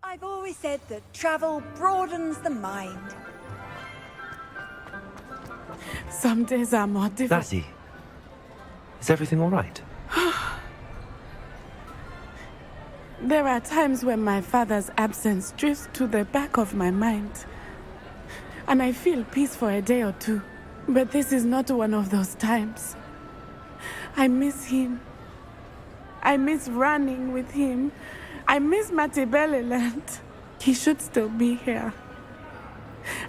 I've always said that travel broadens the mind. Some days are more difficult. Natty, is everything all right? There are times when my father's absence drifts to the back of my mind. And I feel peace for a day or two. But this is not one of those times. I miss him. I miss running with him. I miss Matibeleland. He should still be here.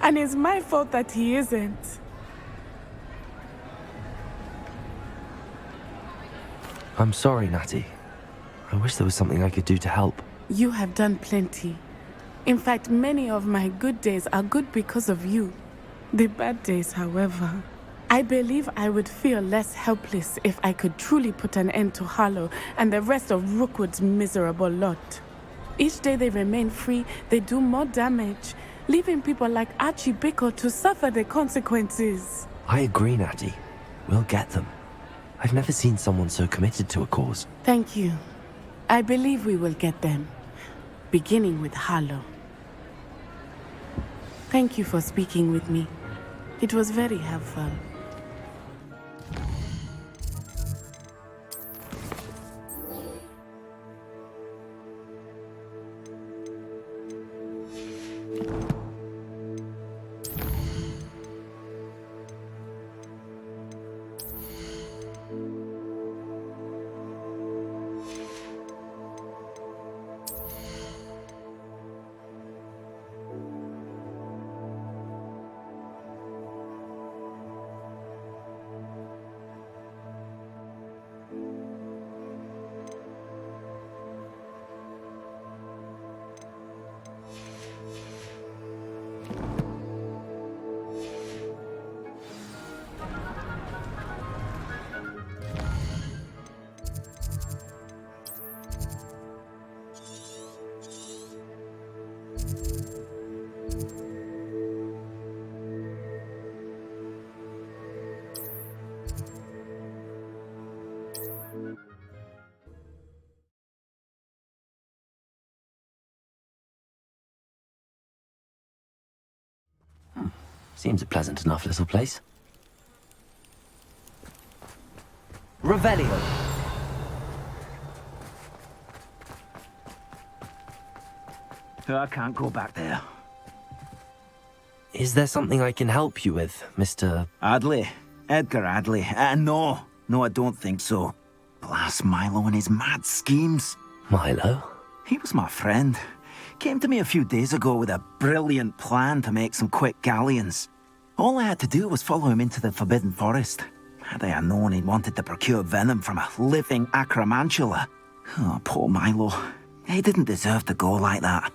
And it's my fault that he isn't. I'm sorry, Natty. I wish there was something I could do to help. You have done plenty. In fact, many of my good days are good because of you. The bad days, however, I believe I would feel less helpless if I could truly put an end to Harlow and the rest of Rookwood's miserable lot. Each day they remain free, they do more damage, leaving people like Archie Bickle to suffer the consequences. I agree, Natty. We'll get them. I've never seen someone so committed to a cause. Thank you. I believe we will get them, beginning with Harlow. Thank you for speaking with me. It was very helpful. Seems a pleasant enough little place. Revelio. I can't go back there. Is there something I can help you with, Mr. Adley? Edgar Adley? No, I don't think so. Blast Milo and his mad schemes. Milo? He was my friend. Came to me a few days ago with a brilliant plan to make some quick galleons. All I had to do was follow him into the Forbidden Forest. Had I known he wanted to procure venom from a living acromantula. Oh, poor Milo. He didn't deserve to go like that.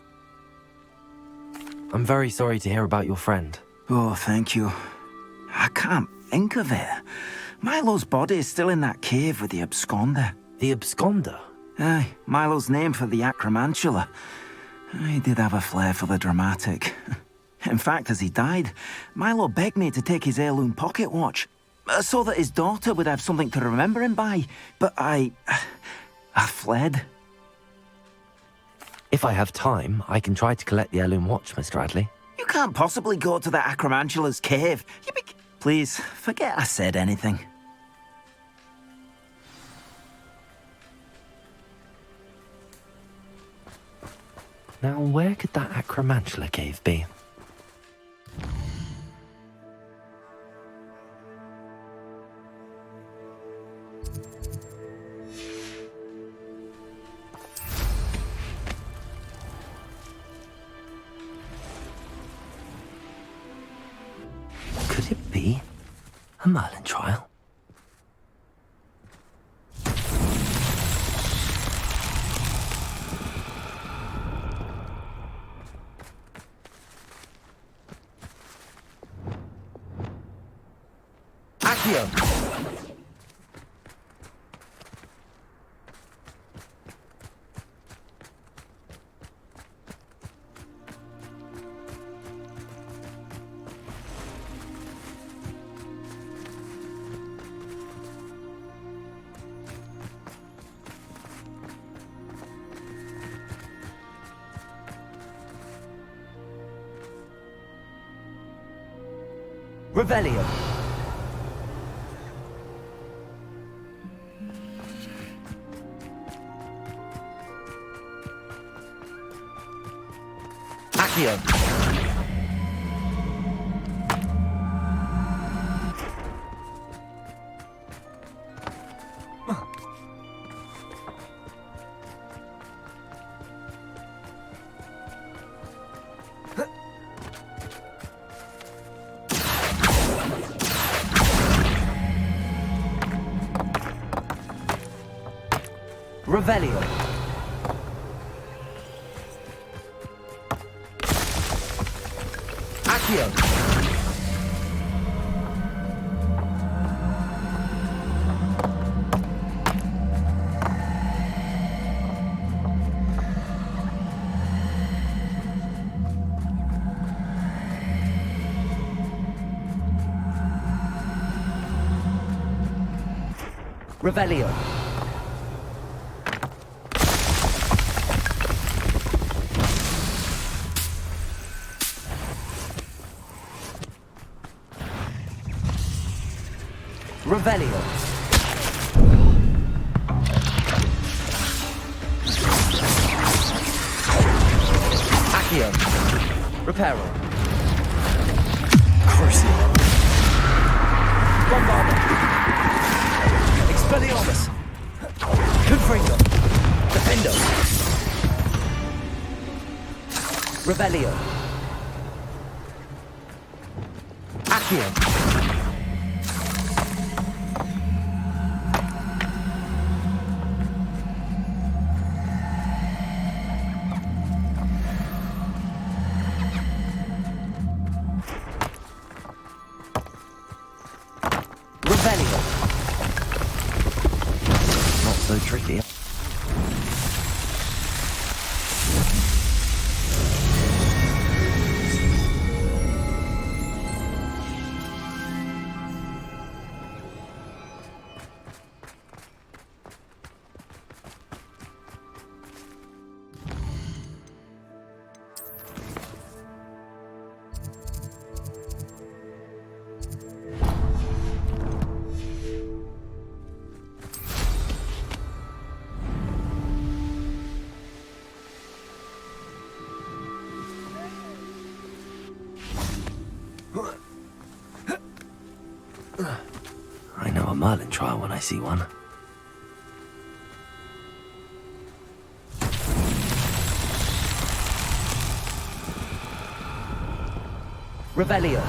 I'm very sorry to hear about your friend. Oh, thank you. I can't think of it. Milo's body is still in that cave with the absconder. The absconder? Aye, Milo's name for the acromantula. He did have a flair for the dramatic. In fact, as he died, Milo begged me to take his heirloom pocket watch, so that his daughter would have something to remember him by. But I fled. If I have time, I can try to collect the heirloom watch, Mr. Adley. You can't possibly go to the acromantula's cave. Please, forget I said anything. Now, where could that acromantula cave be? Could it be a Merlin trial? Accio. Revelio. Accio. Revelio. Accio. Revelio. Revelio. Accio. Reparo. Corsair. Bombardment. Expelliarmus. Confringo. Defendo. Revelio. Accio. Not so tricky. I know a Merlin trial when I see one. Revelio.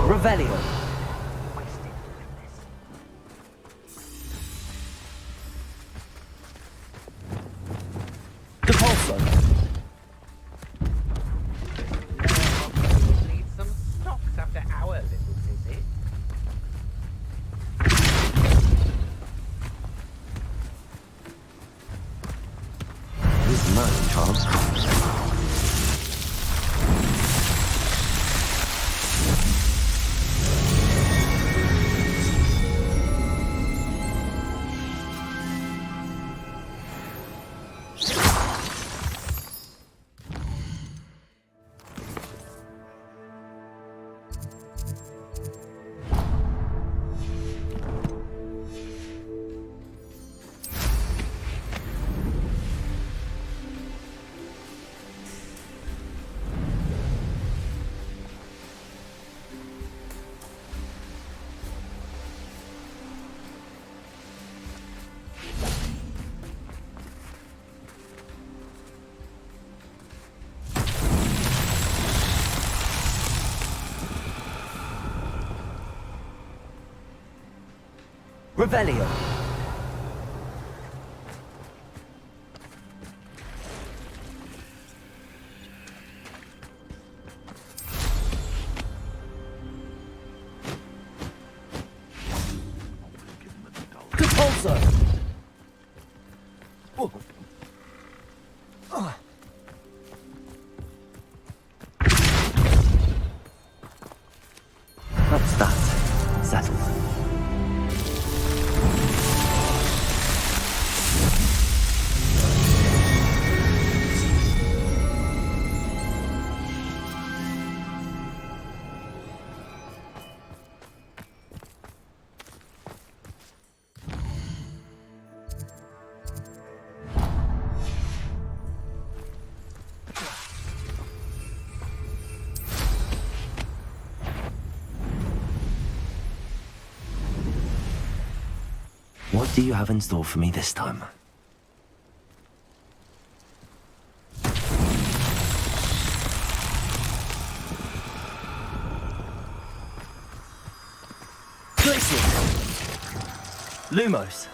Revelio. Depulso. Need some stocks after our little visit. Revelio. Repulsor. Oh. That's that. Settled. What do you have in store for me this time? Glitzy! Lumos!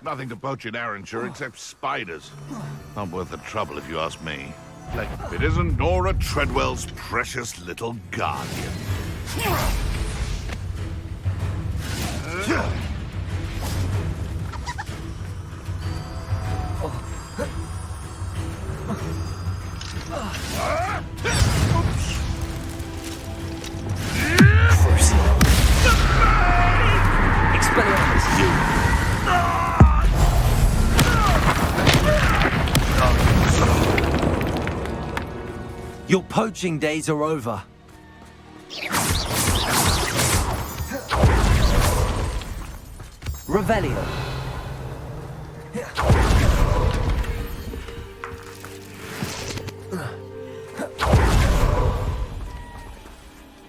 Nothing to poach in Arranshire except spiders. Not worth the trouble if you ask me. It isn't Nora Treadwell's precious little guardian. Your poaching days are over. Revelio.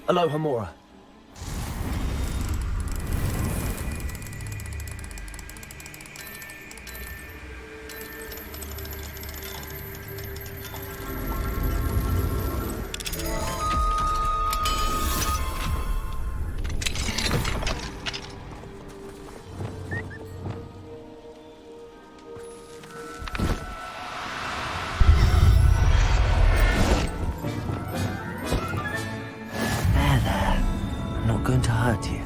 Alohomora. Going to hurt you.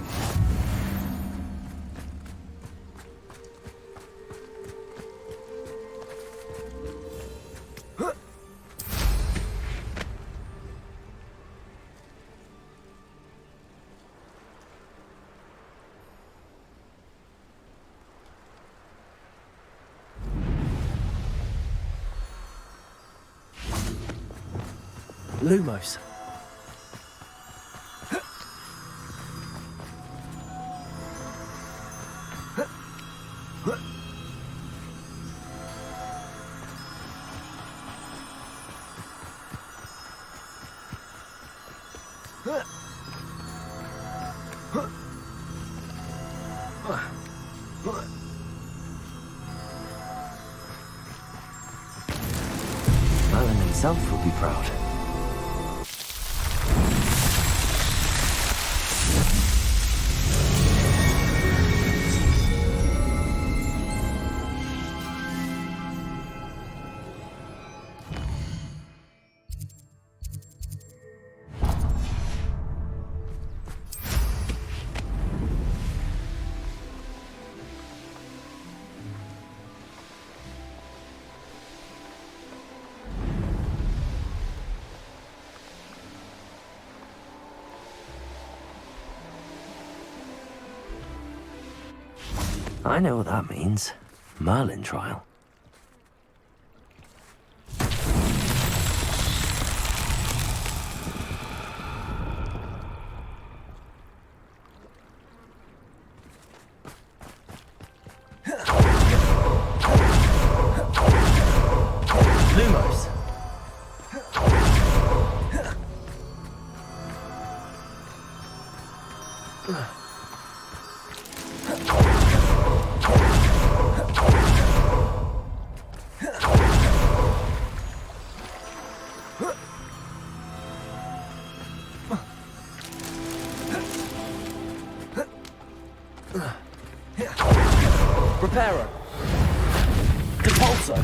Lumos. Merlin himself will be proud. I know what that means. Merlin trial. Lumos. Also,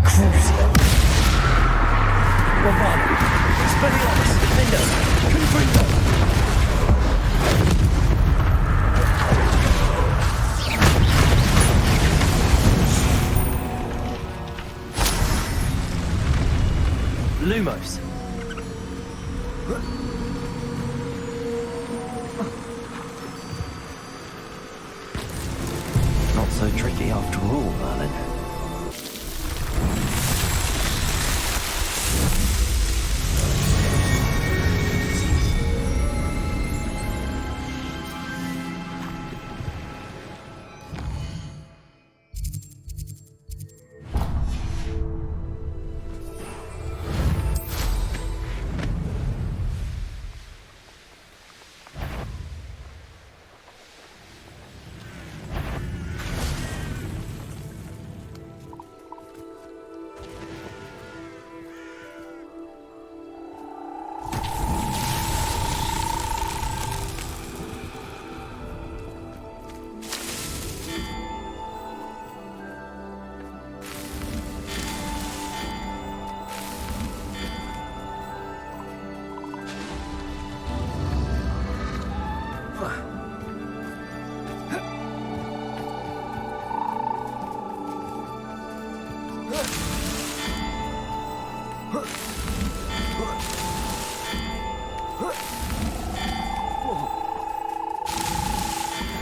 Crucio. Romano. Expelliarmus. Defendo. Confringo. Lumos. Not so tricky after all, Merlin.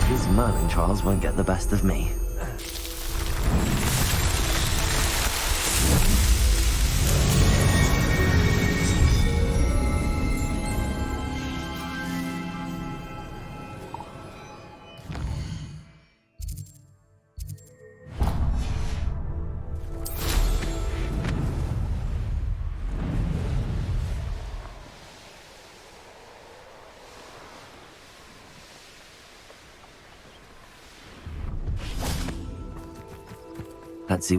These Merlin trials won't get the best of me. Let's see.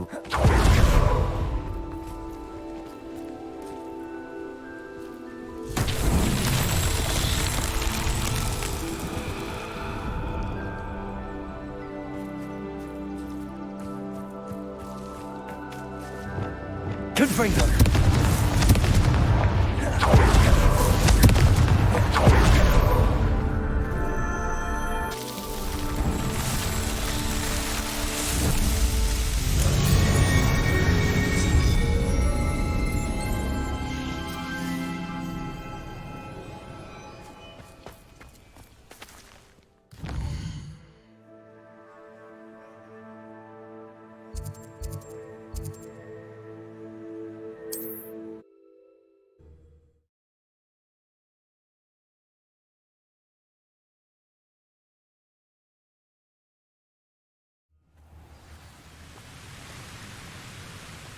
Confringo.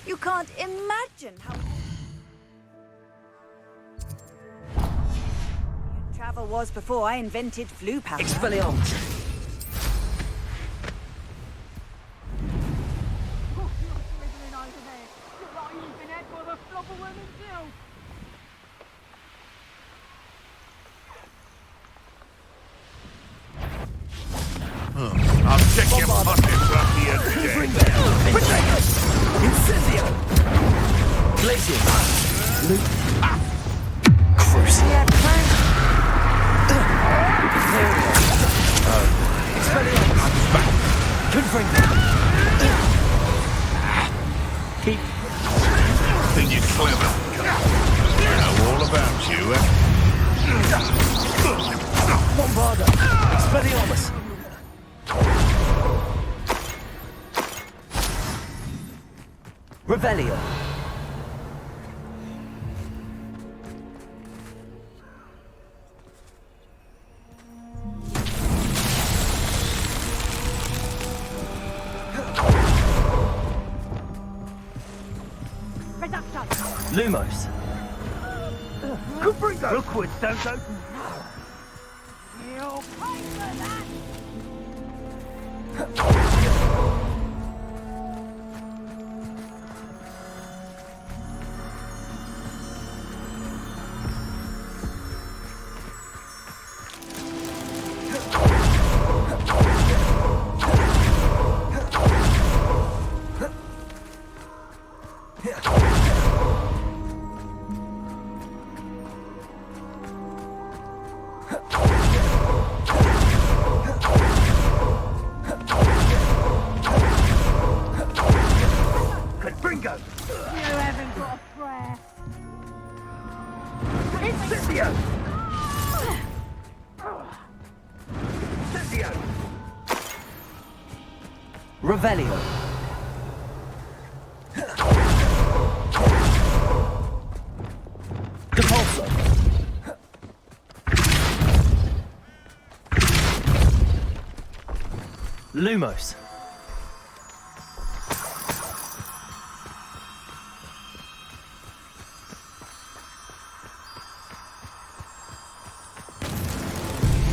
You can't imagine how... travel was before I invented flu powder. Expelliarmus. I'll check your pockets up the other day. Incendio! Glacier! Loop! Crucial! Expelliarmus! Confringo! Keep... Think you're clever? I know all about you, eh? Bombarda! Expelliarmus! Revelio. Lumos. Rookwood, don't open. You'll pay for that! Confringo! You haven't got a prayer. Incendio! Incendio! Revelio. Depulso. Lumos.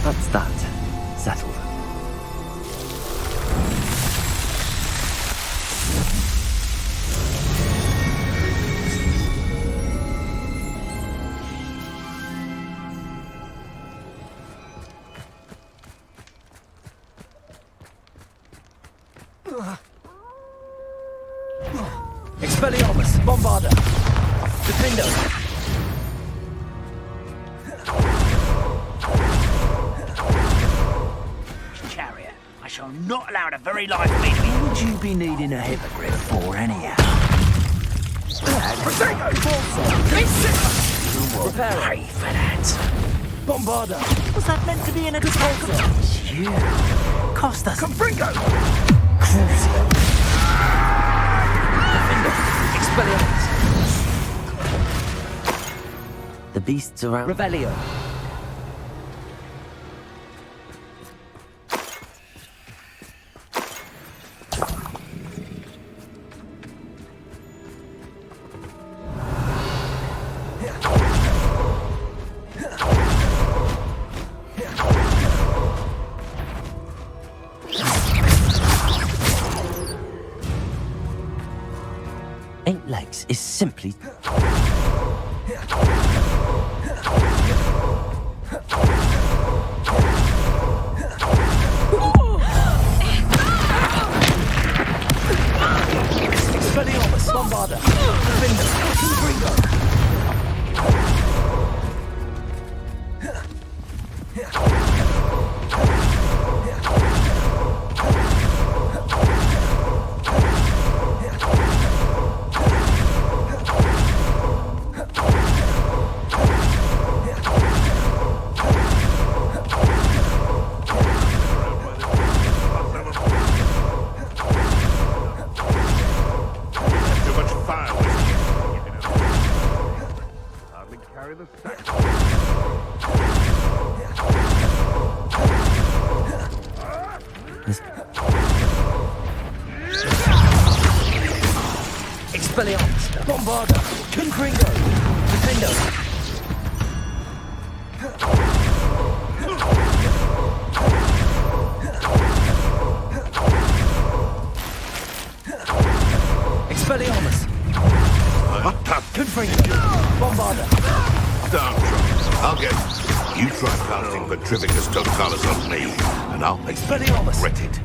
That's that. Settled. Expelliarmus, Bombarder, Defendo. Chariot, I shall not allow the very life of me. What would you be needing a hippogriff for, anyhow? Prepare. Pay for that. Bombarder. Was that meant to be in a default? It's you. Costa. Confringo! Crucio. Defendo. Expelliarmus. The beasts around. Revelio. Eight legs is simply... Expelliarmus, Bombarder, Defender, Confringo. Too much fire with you. Hardly carry the sack. Expelliarmus, Bombarder, Confringo, Defendo. Expelliarmus, Confringo, Bombarder. Down, Trumps. I'll get... You try casting Petrificus Totalis on me, and I'll make you Expelliarmus. regret it.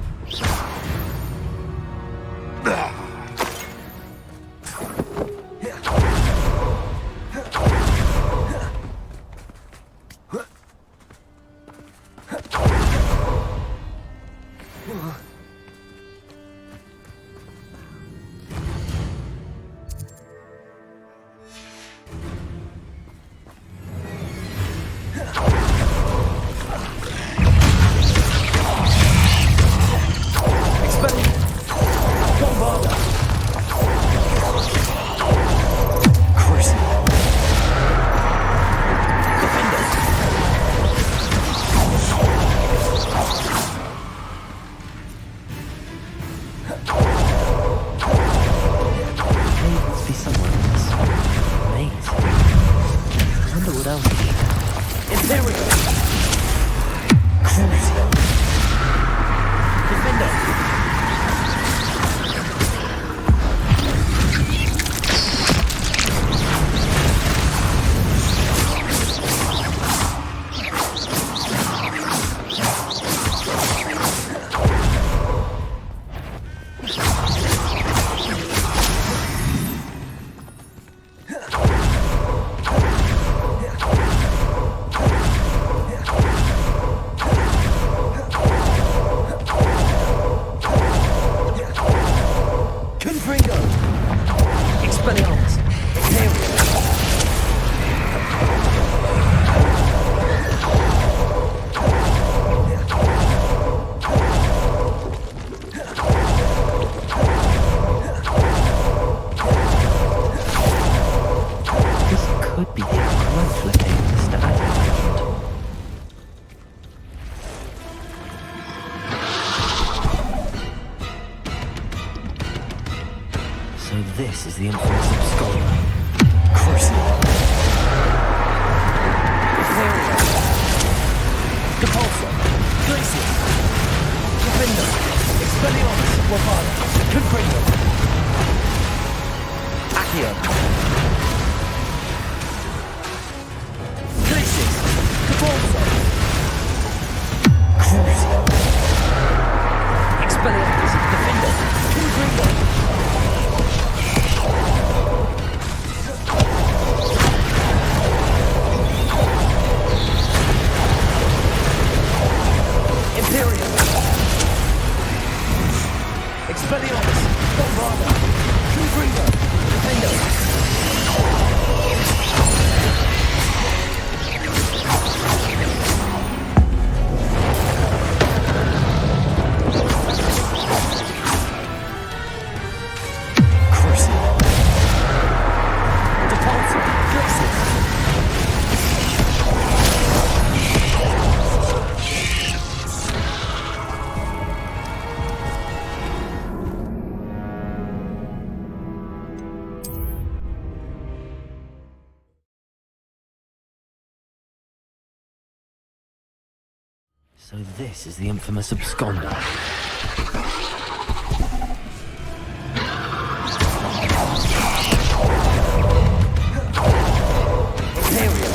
So this is the infamous absconder. Corsair. Ephereal. Depulsor. Glacier. Defender. Expelliarmus. Wavada. Confringo. Accio. Glacier. Depulsor. Crucial. Expelliarmus. Defender. Confringo. Imperial. Expelliarmus. Bombarda. Confringo. Defender. Corsair. Depulsor. Glacier. So this is the infamous absconder. Imperial.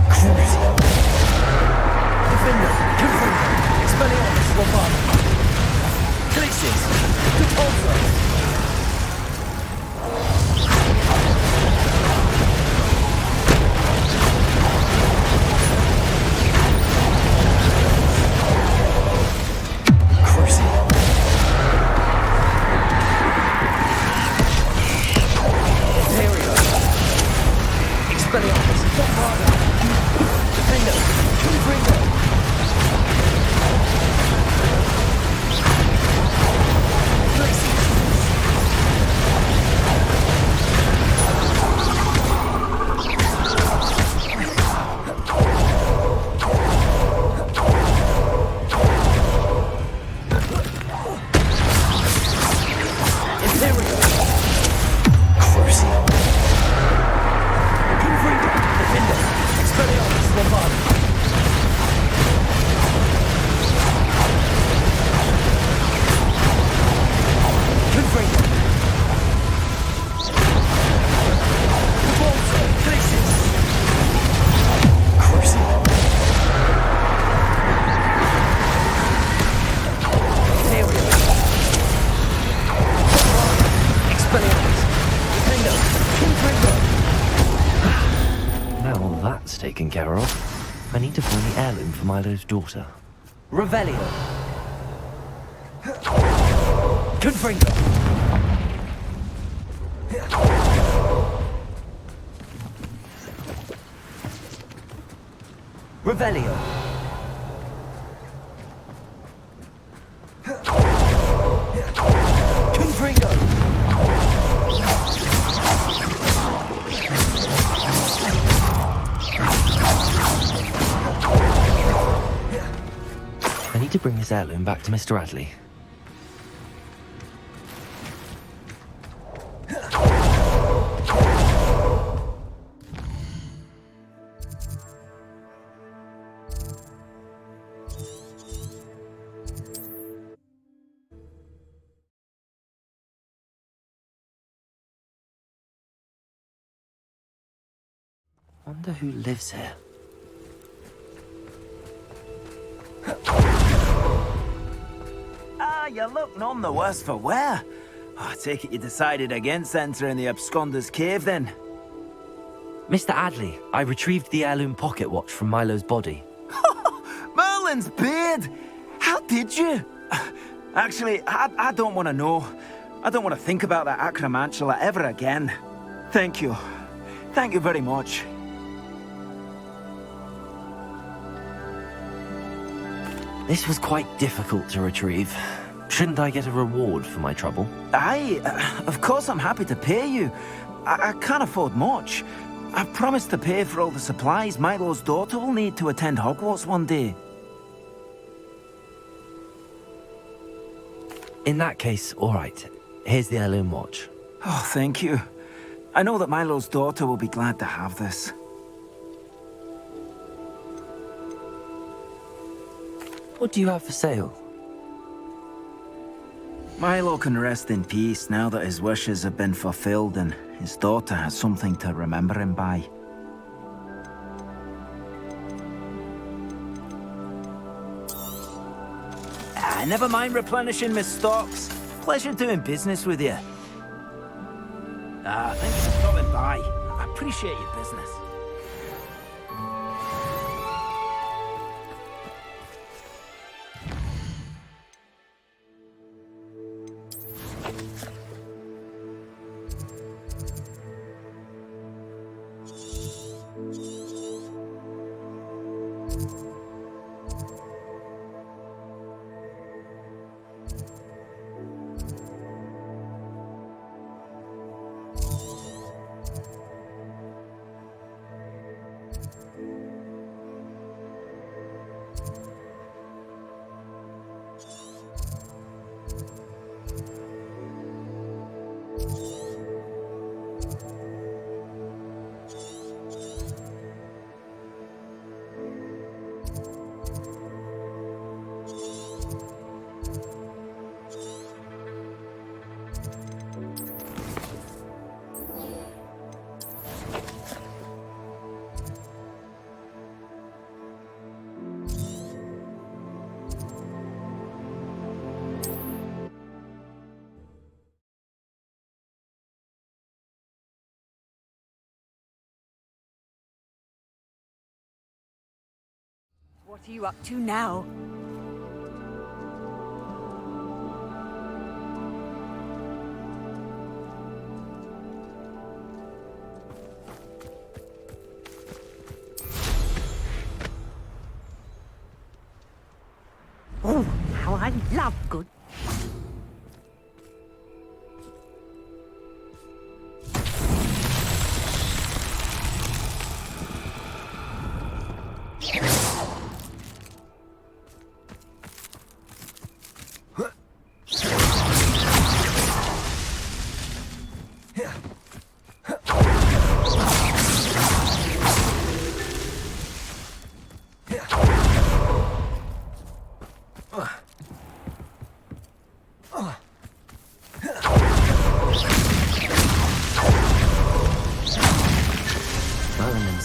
Crucial. Defender. Confringo. Expelliarmus. Wavada. Glaciers. Depulsor. Taken care of. I need to find the heirloom for Milo's daughter. Revelio. Confringo. Revelio. Confringo. I need to bring this heirloom back to Mr. Adley. Wonder who lives here. You look none the worse for wear. Oh, I take it you decided against entering the absconder's cave, then? Mr. Adley, I retrieved the heirloom pocket watch from Milo's body. Merlin's beard! How did you? Actually, I don't want to know. I don't want to think about that acromantula ever again. Thank you. Thank you very much. This was quite difficult to retrieve. Shouldn't I get a reward for my trouble? Aye, of course I'm happy to pay you. I can't afford much. I've promised to pay for all the supplies Milo's daughter will need to attend Hogwarts one day. In that case, all right. Here's the heirloom watch. Oh, thank you. I know that Milo's daughter will be glad to have this. What do you have for sale? Milo can rest in peace now that his wishes have been fulfilled and his daughter has something to remember him by. Never mind replenishing my stocks. Pleasure doing business with you. Thanks for stopping by. I appreciate your business. What are you up to now? Oh, how I love good.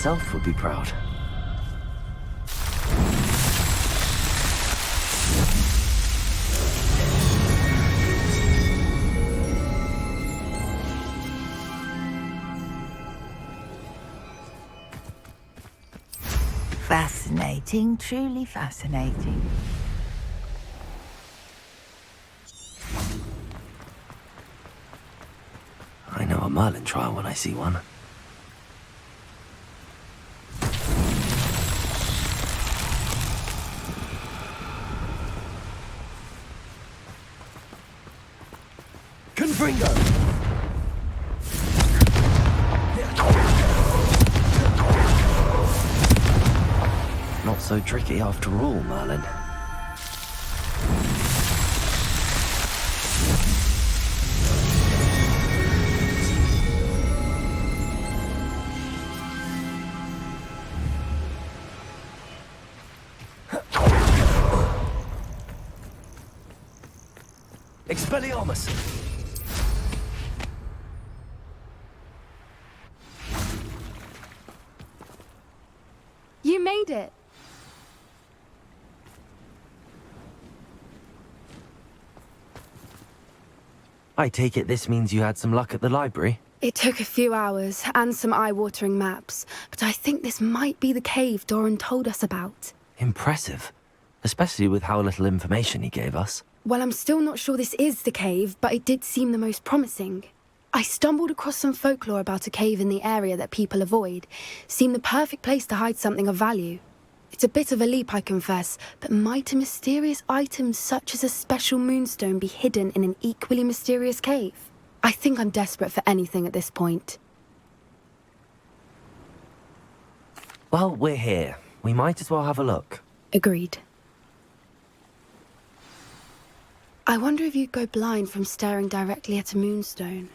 Himself would be proud. Fascinating, truly fascinating. I know a Merlin trial when I see one. Confringo! Not so tricky after all, Merlin. Expelliarmus! You made it. I take it this means you had some luck at the library? It took a few hours and some eye-watering maps, but I think this might be the cave Doran told us about. Impressive. Especially with how little information he gave us. Well, I'm still not sure this is the cave, but it did seem the most promising. I stumbled across some folklore about a cave in the area that people avoid. Seemed the perfect place to hide something of value. It's a bit of a leap, I confess, but might a mysterious item such as a special moonstone be hidden in an equally mysterious cave? I think I'm desperate for anything at this point. Well, we're here. We might as well have a look. Agreed. I wonder if you'd go blind from staring directly at a moonstone.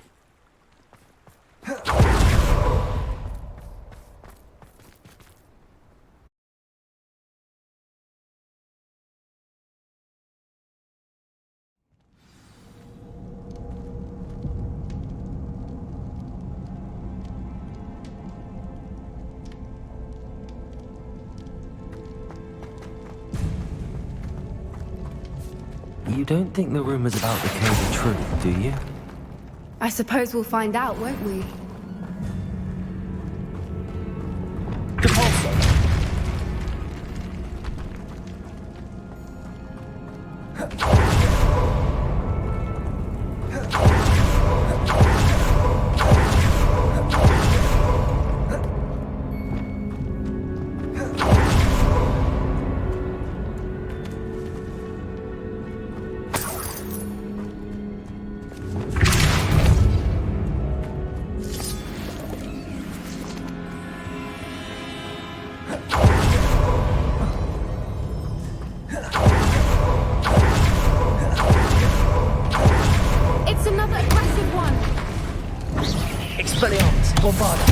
You don't think the rumors about the cave are true, do you? I suppose we'll find out, won't we? It's another aggressive one! Expelliarmus, bombardment.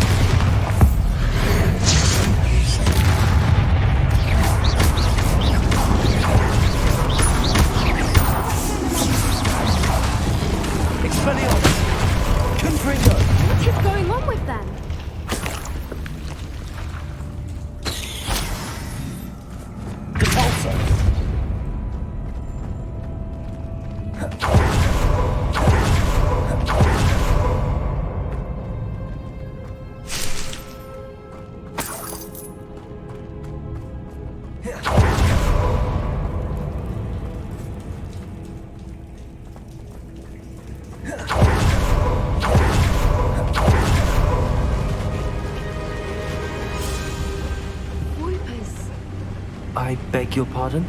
Expelliarmus, Confringo. What is going on with them? Repulsor. Whoopers. I beg your pardon?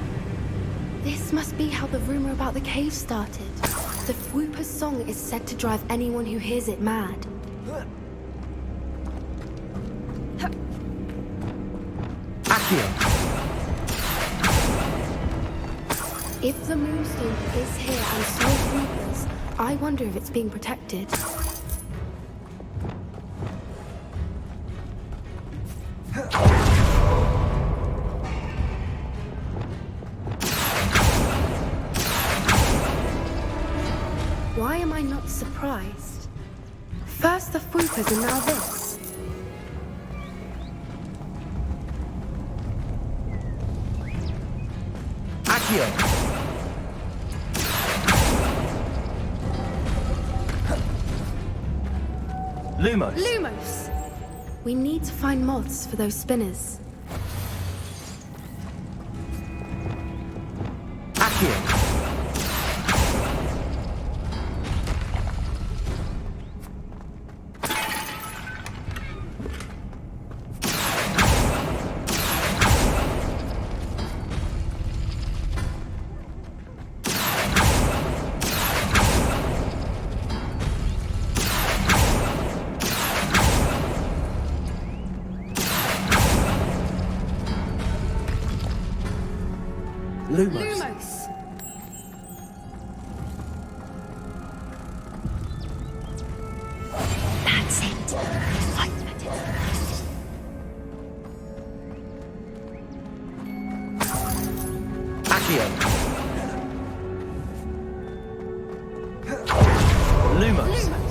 This must be how the rumor about the cave started. The Whooper's song is said to drive anyone who hears it mad. Accio. If the moonstone is here and so is Whoopers, I wonder if it's being protected. Why am I not surprised? First the Whoopers and now this. Accio. Lumos. Lumos! We need to find moths for those spinners. Accio. Lumos. Lumos! That's it. Right at it. Accio. Lumos. Lumos!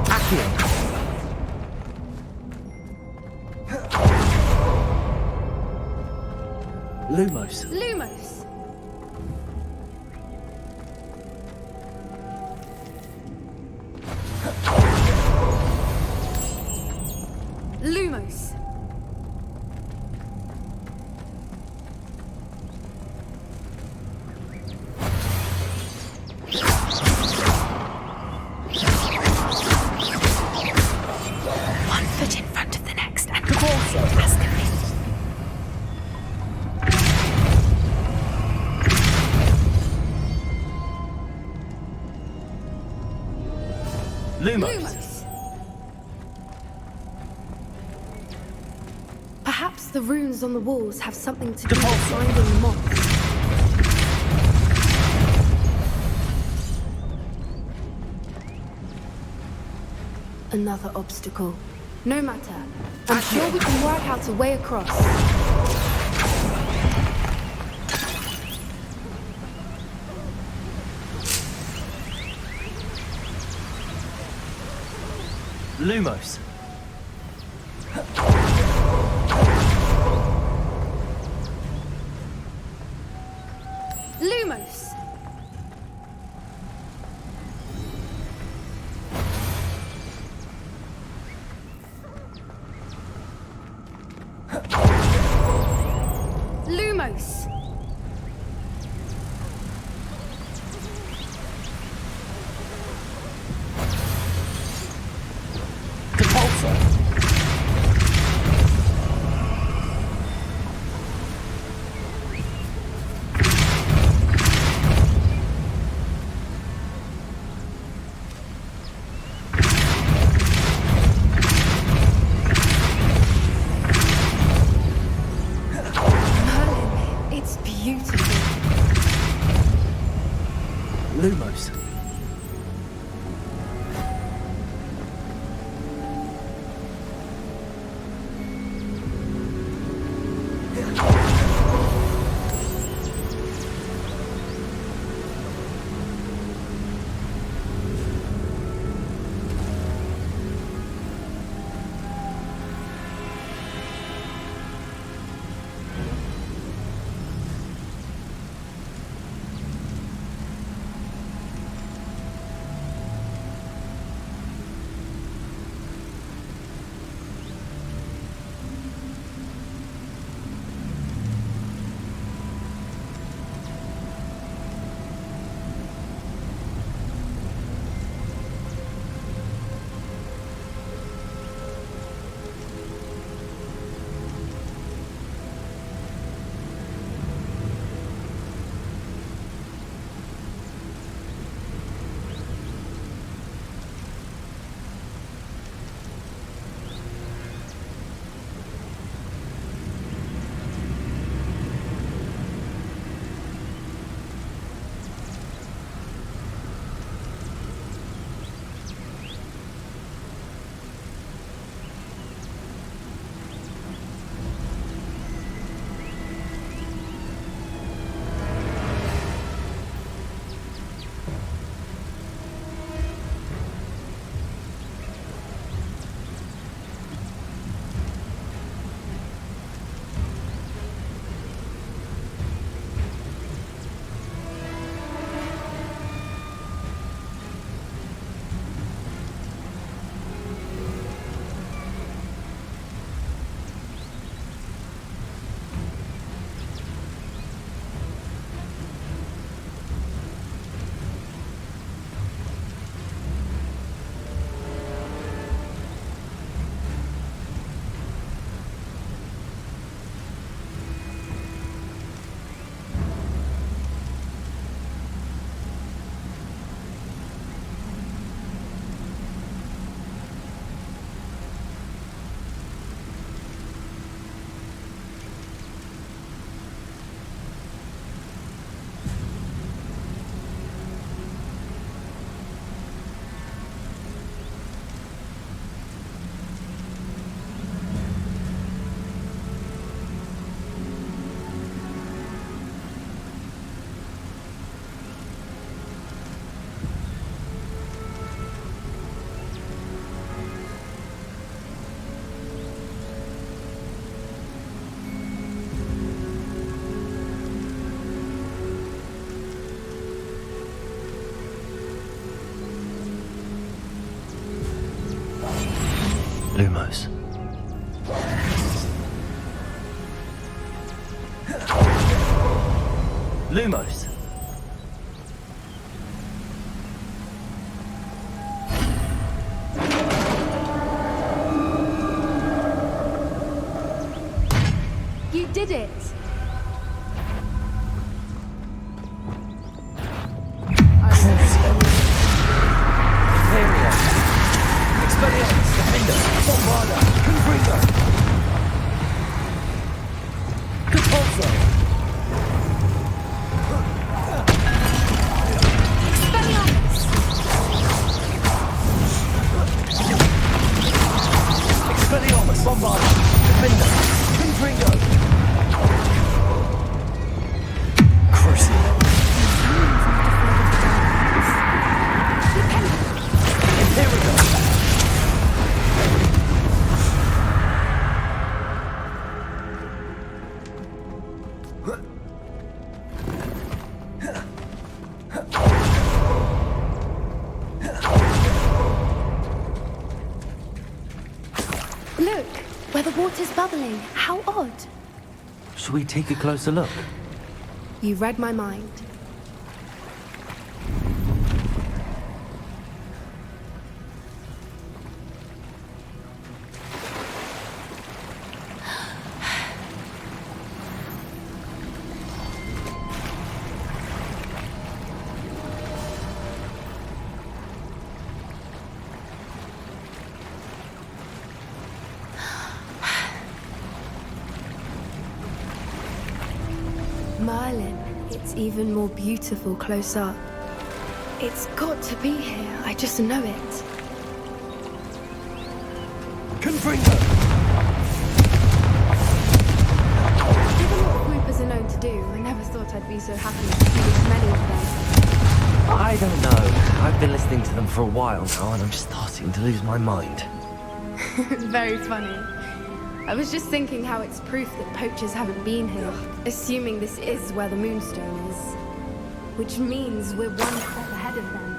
Accio. Lumos. Lumos! Lumos! Lumos. Perhaps the runes on the walls have something to do with finding the moths. Another obstacle. No matter. I'm sure we can work out a way across. Lumos. Lumos. Lumos. It's beautiful. Lumos. Lumos. Lumos. You did it! Here we are. Expelliarmus, Defender, Bombarder, Confringo. Repulsor. Expelliarmus, Bombarder, Defender, Confringo. Crucible. Imperial. Look, where the water's bubbling. How odd. Shall we take a closer look? You read my mind. Merlin, it's even more beautiful close up. It's got to be here, I just know it. Confringo. Given what Swoopers are known to do, I never thought I'd be so happy to see this many of them. I don't know. I've been listening to them for a while now, and I'm just starting to lose my mind. Very funny. I was just thinking how it's proof that poachers haven't been here, assuming this is where the Moonstone is. Which means we're one step ahead of them.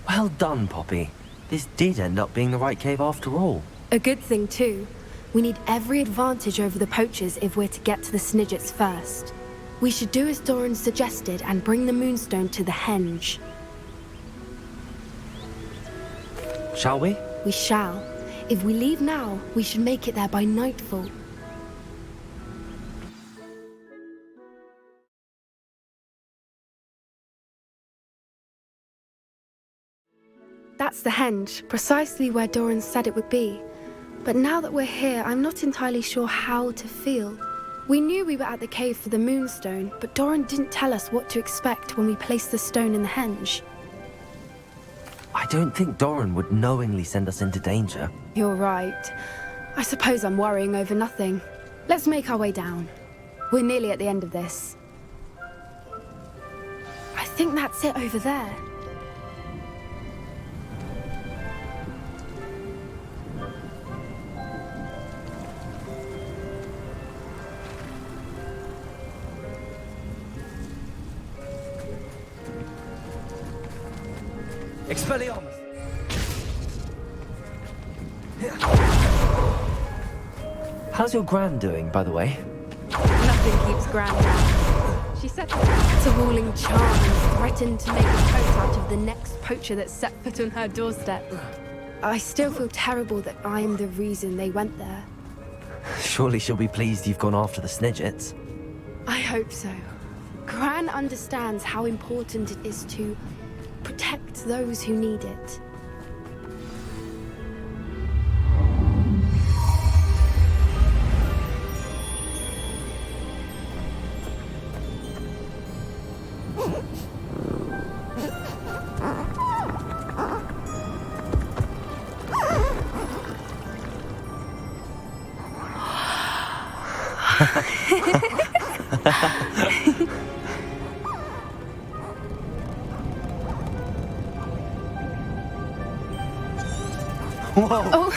Well done, Poppy. This did end up being the right cave after all. A good thing too. We need every advantage over the poachers if we're to get to the Snidgets first. We should do as Doran suggested and bring the Moonstone to the Henge. Shall we? We shall. If we leave now, we should make it there by nightfall. That's the Henge, precisely where Doran said it would be. But now that we're here, I'm not entirely sure how to feel. We knew we were at the cave for the Moonstone, but Doran didn't tell us what to expect when we placed the stone in the Henge. I don't think Doran would knowingly send us into danger. You're right. I suppose I'm worrying over nothing. Let's make our way down. We're nearly at the end of this. I think that's it over there. Expelliarmus. How's your gran doing, by the way? Nothing keeps Gran down. She said it's a ruling charm and threatened to make a coat out of the next poacher that set foot on her doorstep. I still feel terrible that I'm the reason they went there. Surely she'll be pleased you've gone after the Snidgets. I hope so. Gran understands how important it is to protect those who need it. Whoa! Oh.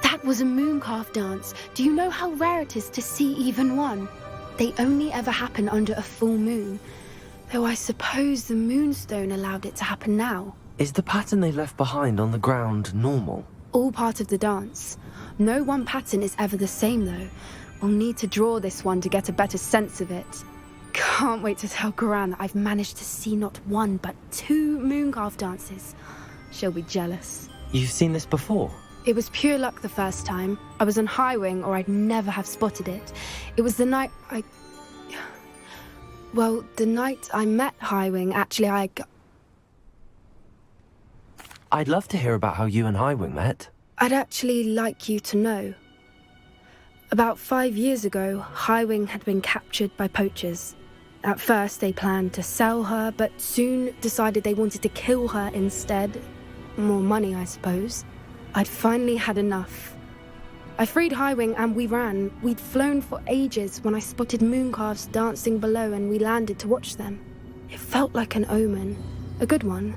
That was a mooncalf dance. Do you know how rare it is to see even one? They only ever happen under a full moon. Though I suppose the Moonstone allowed it to happen now. Is the pattern they left behind on the ground normal? All part of the dance. No one pattern is ever the same though. We'll need to draw this one to get a better sense of it. Can't wait to tell Gran that I've managed to see not one but 2 mooncalf dances. She'll be jealous. You've seen this before? It was pure luck the first time. I was on High Wing, or I'd never have spotted it. It was the night Well, the night I met High Wing, actually, I'd love to hear about how you and Highwing met. I'd actually like you to know. About 5 years ago, High Wing had been captured by poachers. At first, they planned to sell her, but soon decided they wanted to kill her instead. More money, I suppose. I'd finally had enough. I freed High Wing and we ran. We'd flown for ages when I spotted mooncalves dancing below and we landed to watch them. It felt like an omen. A good one.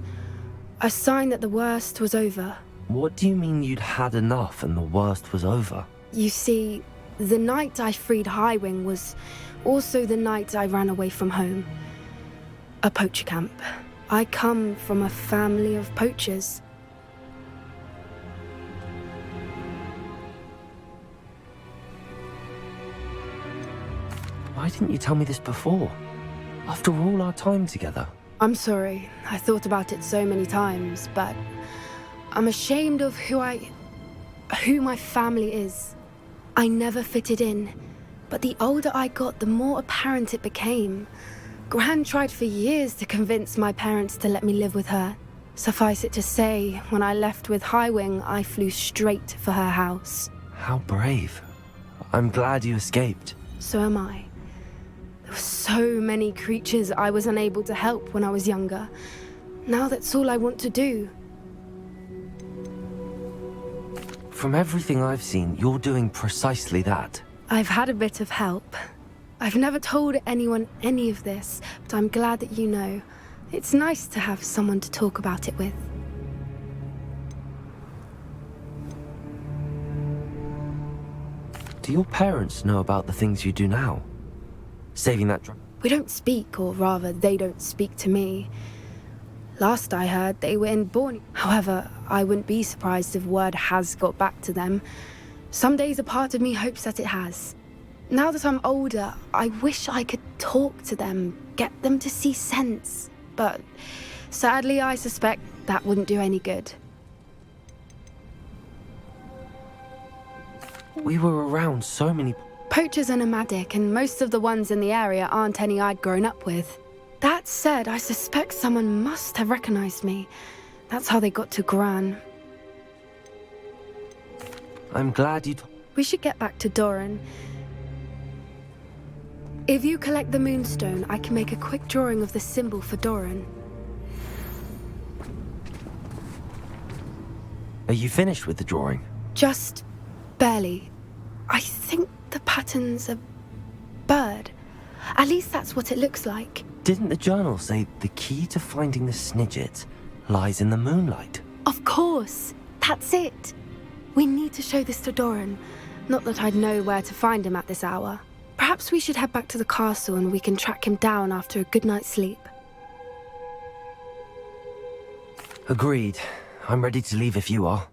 A sign that the worst was over. What do you mean you'd had enough and the worst was over? You see, the night I freed High Wing was also the night I ran away from home. A poacher camp. I come from a family of poachers. Why didn't you tell me this before? After all our time together. I'm sorry. I thought about it so many times, but I'm ashamed of who my family is. I never fitted in, but the older I got, the more apparent it became. Gran tried for years to convince my parents to let me live with her. Suffice it to say, when I left with High Wing, I flew straight for her house. How brave. I'm glad you escaped. So am I. There were so many creatures I was unable to help when I was younger. Now that's all I want to do. From everything I've seen, you're doing precisely that. I've had a bit of help. I've never told anyone any of this, but I'm glad that you know. It's nice to have someone to talk about it with. Do your parents know about the things you do now? Saving that We don't speak, or rather, they don't speak to me. Last I heard, they were in Borneo. However, I wouldn't be surprised if word has got back to them. Some days a part of me hopes that it has. Now that I'm older, I wish I could talk to them, get them to see sense. But sadly, I suspect that wouldn't do any good. We were around so many... Poachers are nomadic, and most of the ones in the area aren't any I'd grown up with. That said, I suspect someone must have recognized me. That's how they got to Gran. I'm glad you... We should get back to Doran. If you collect the moonstone, I can make a quick drawing of the symbol for Doran. Are you finished with the drawing? Just barely. I think the pattern's a bird. At least that's what it looks like. Didn't the journal say the key to finding the Snidget lies in the moonlight? Of course. That's it. We need to show this to Doran. Not that I'd know where to find him at this hour. Perhaps we should head back to the castle and we can track him down after a good night's sleep. Agreed. I'm ready to leave if you are.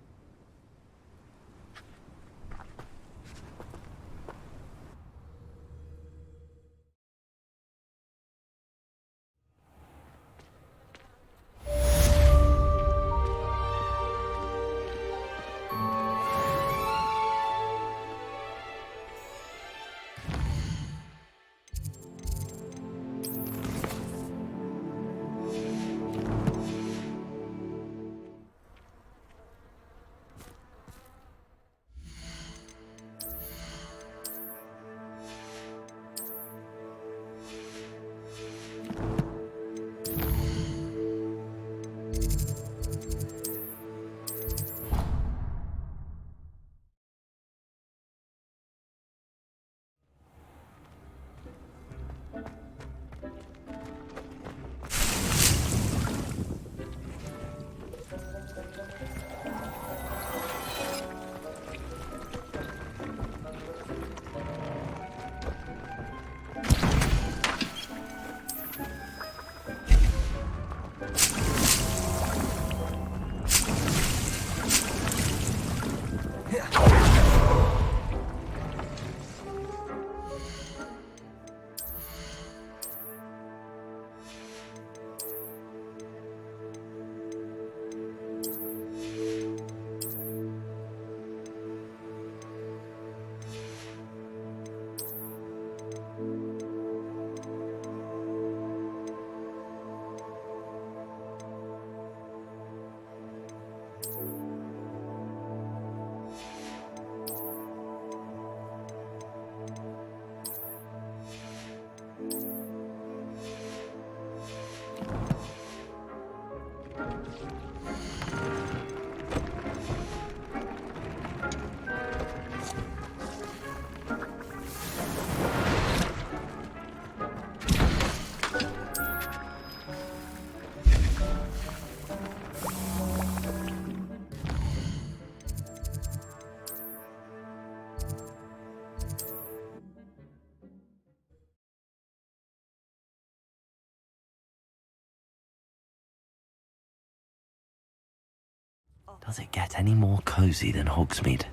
Does it get any more cozy than Hogsmeade?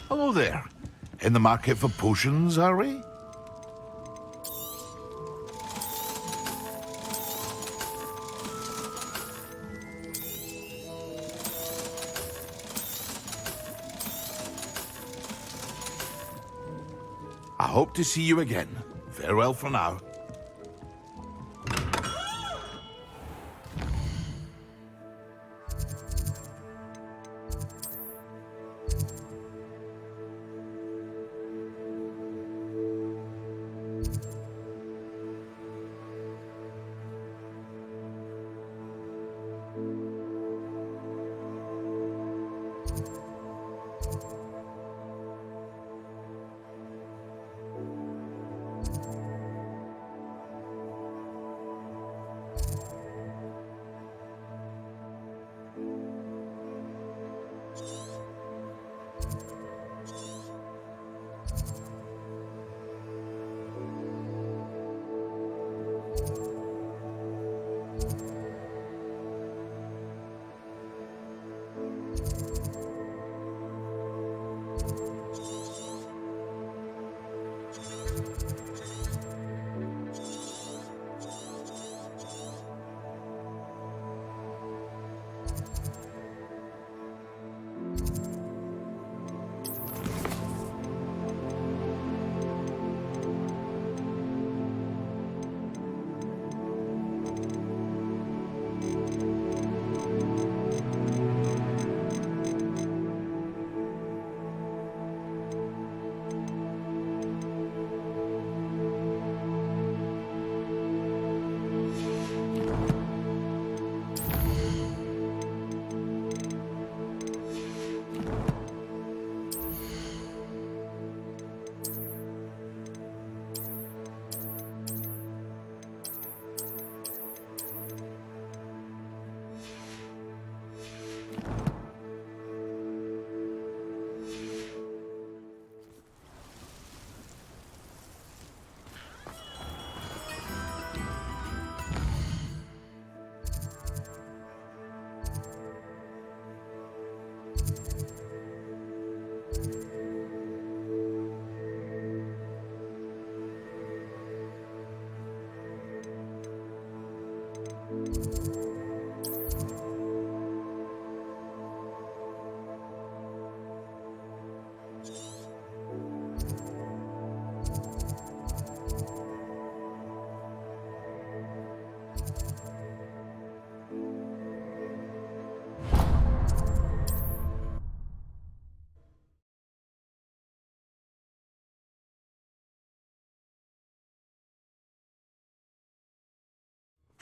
Hello there. In the market for potions, are we? I hope to see you again. Farewell for now.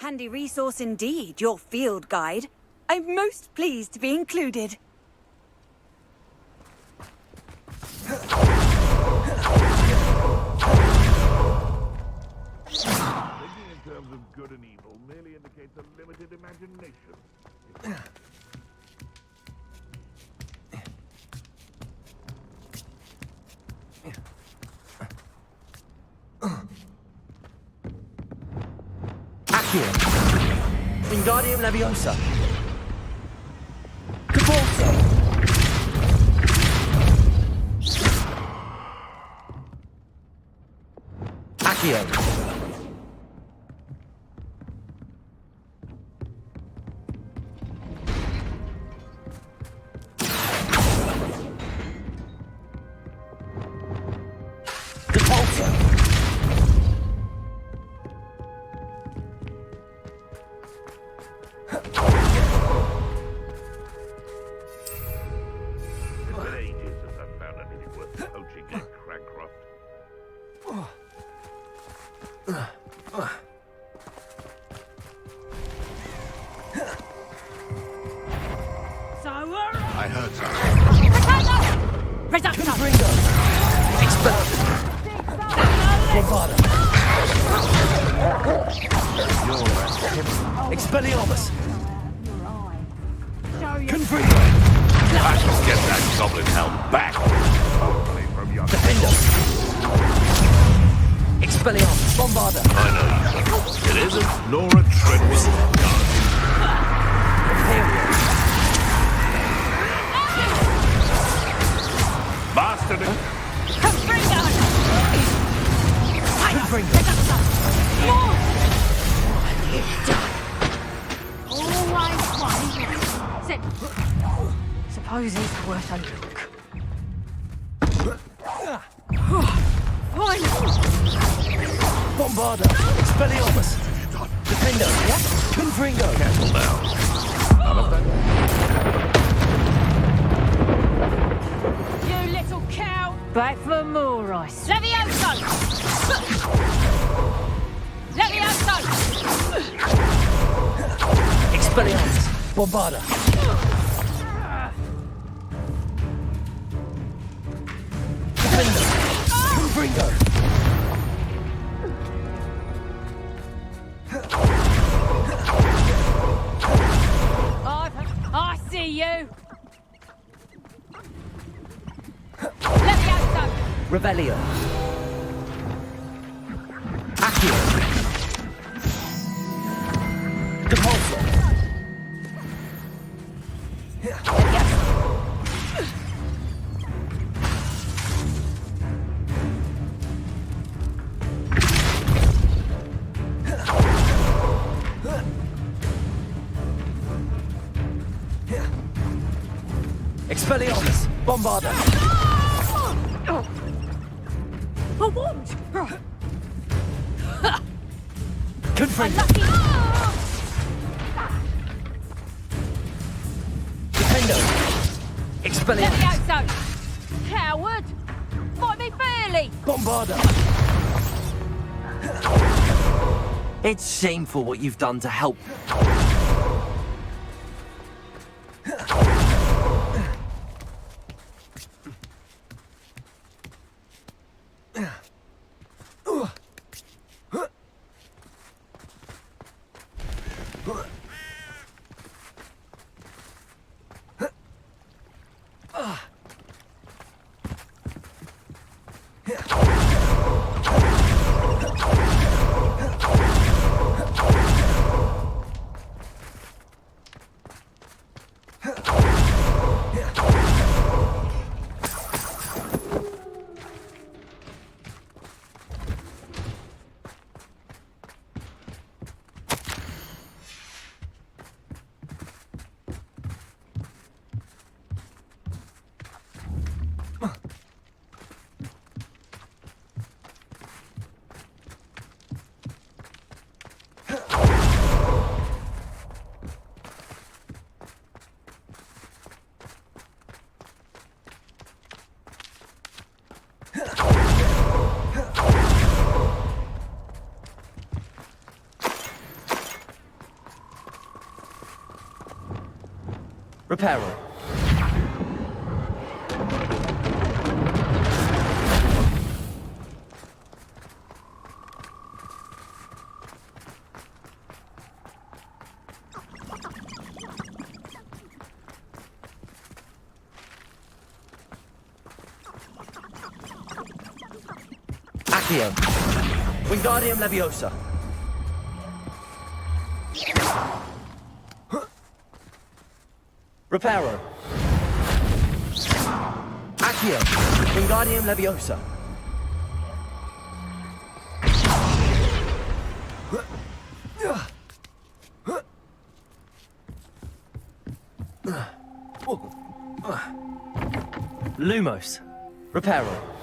Handy resource indeed, your field guide. I'm most pleased to be included. Thinking in terms of good and evil merely indicates a limited imagination. Wingardium Leviosa. Cavolta. Accio. I heard something. Confringo. Expelliarmus. Confringo. I shall get that goblin helm back. Hopefully from your Defender. Expelliarmus. Bombarda. I know. It isn't Nora Treadwell. Bastard! Suppose it's worth a look. Bombarder. Expelliarmus. Defender. Yeah? Confringo. Careful now. None of that. You little cow! Back for more ice. Levioso! Levioso! Expelliarmus. Bombarder. Defender. Confringo. I see you! Levioso! Rebellion. Accio. Depulsor. Expelliarmus. Bombarder. For what? Confringo. Defender. Expelliarmus. Levioso! Coward! Fight me fairly! Bombarder. It's shameful what you've done to help. Repairer. Accio. Wingardium Leviosa. Reparo. Accio. Wingardium Leviosa. Lumos. Reparo.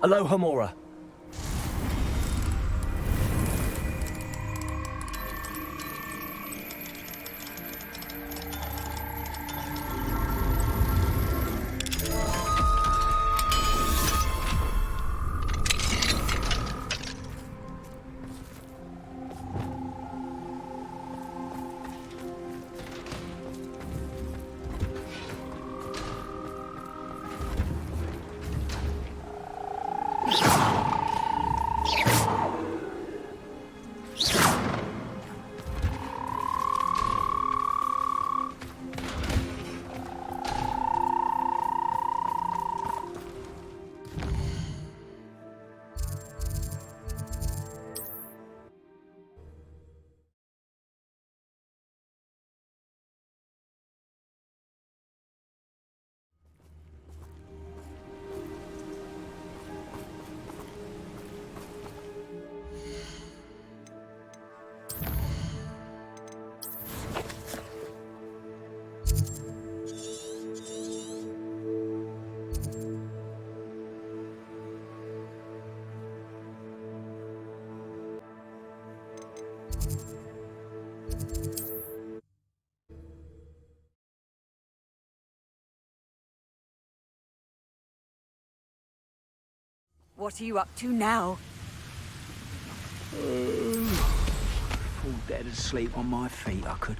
Aloha Mora. What are you up to now? Fall dead asleep on my feet, I could.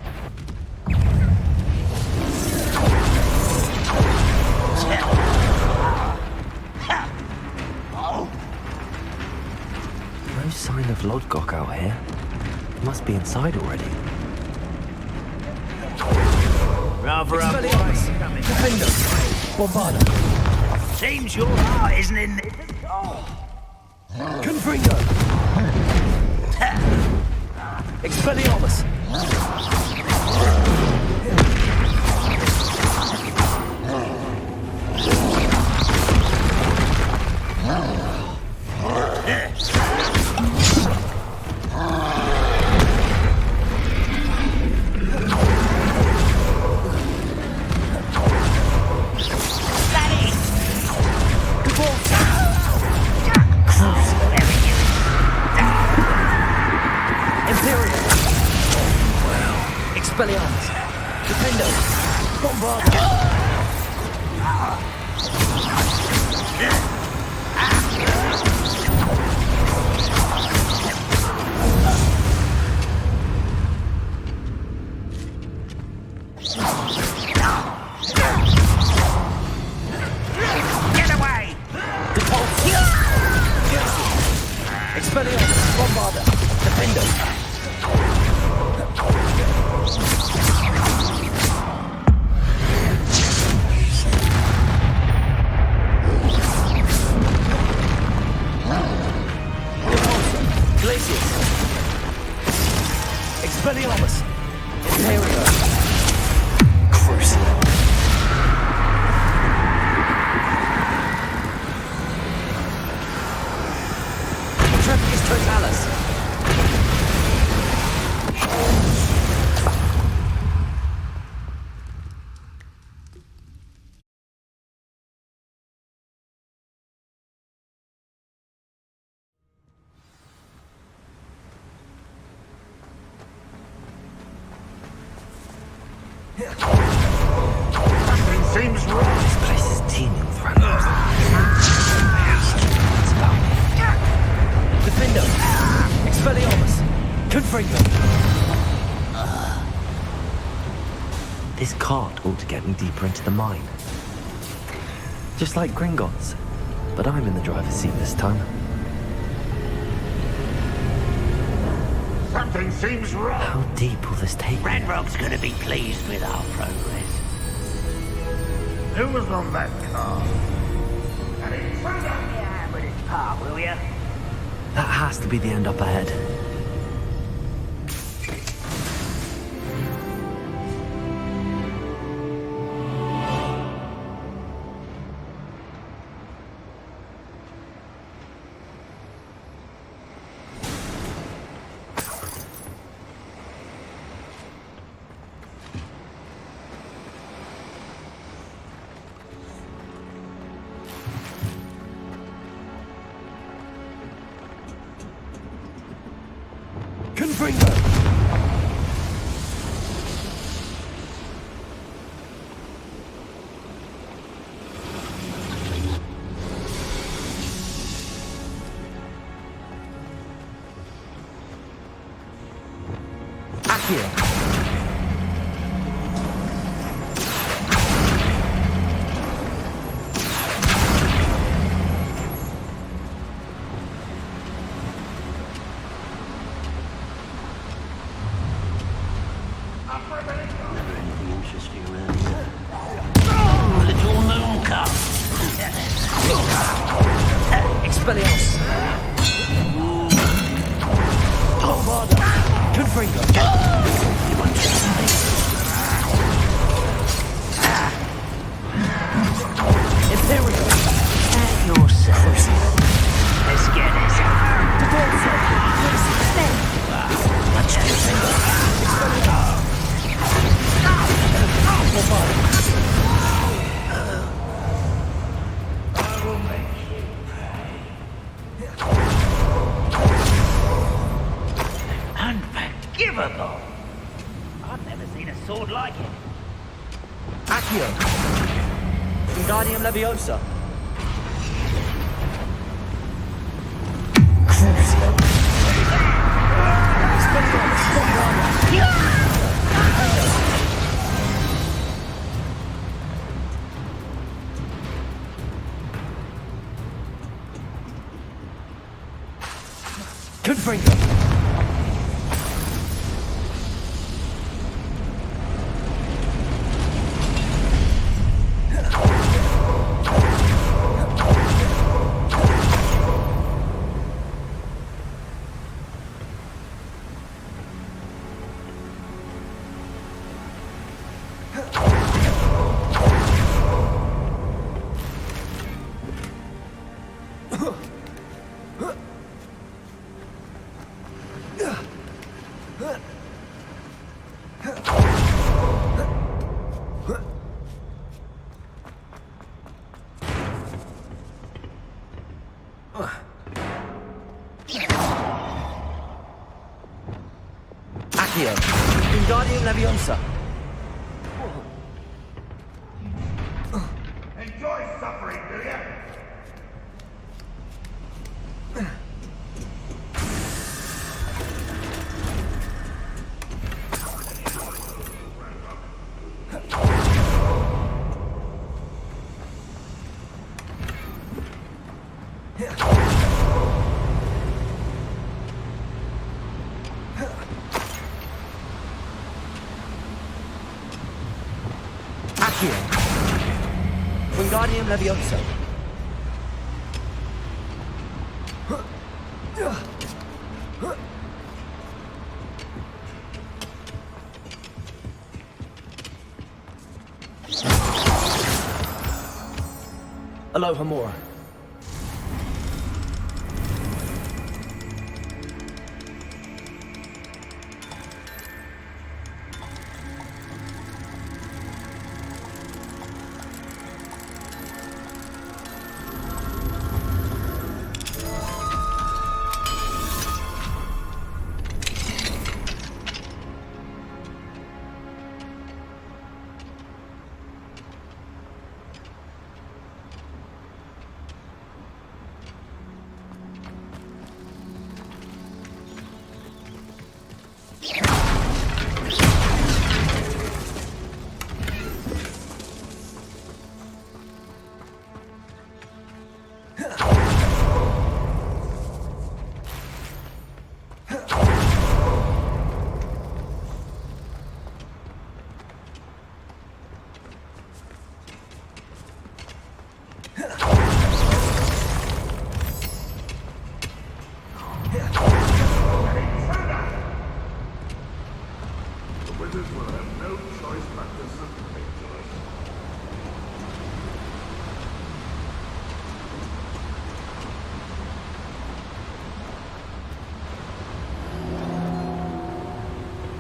No sign of Lodgok out here. He must be inside already. Rather up. Defender! Bombarder! Seems your heart isn't in this. Confringo! Expelliarmus! Expelliarmus! Defendo! Bombarder! Get away! Expelliarmus! Bombarder! Defendo! Expelliarmus! Imperial! Crucial! Intrepidus Totalis! Something seems wrong. This place is teeming with randoms. It's about me. Defendo! Expelliarmus! Confringo! This cart ought to get me deeper into the mine. Just like Gringotts. But I'm in the driver's seat this time. Something seems wrong. How deep will this take me? Redrock's gonna be pleased with our progress. Who was on that car? Put it on your hand with his part, will ya? That has to be the end up ahead. Confringo! Accio! Expelliarmus! Bombarder! Confringo! Imperial! At your service. Let's get this out. Unforgivable. I've never seen a sword like it. Accio! Wingardium Leviosa! Crucio. Spectrum, spot armor. Confringo. Accio. Wingardium Leviosa. Enjoy suffering, do you? Accio. Wingardium Leviosa. Aloha Mora.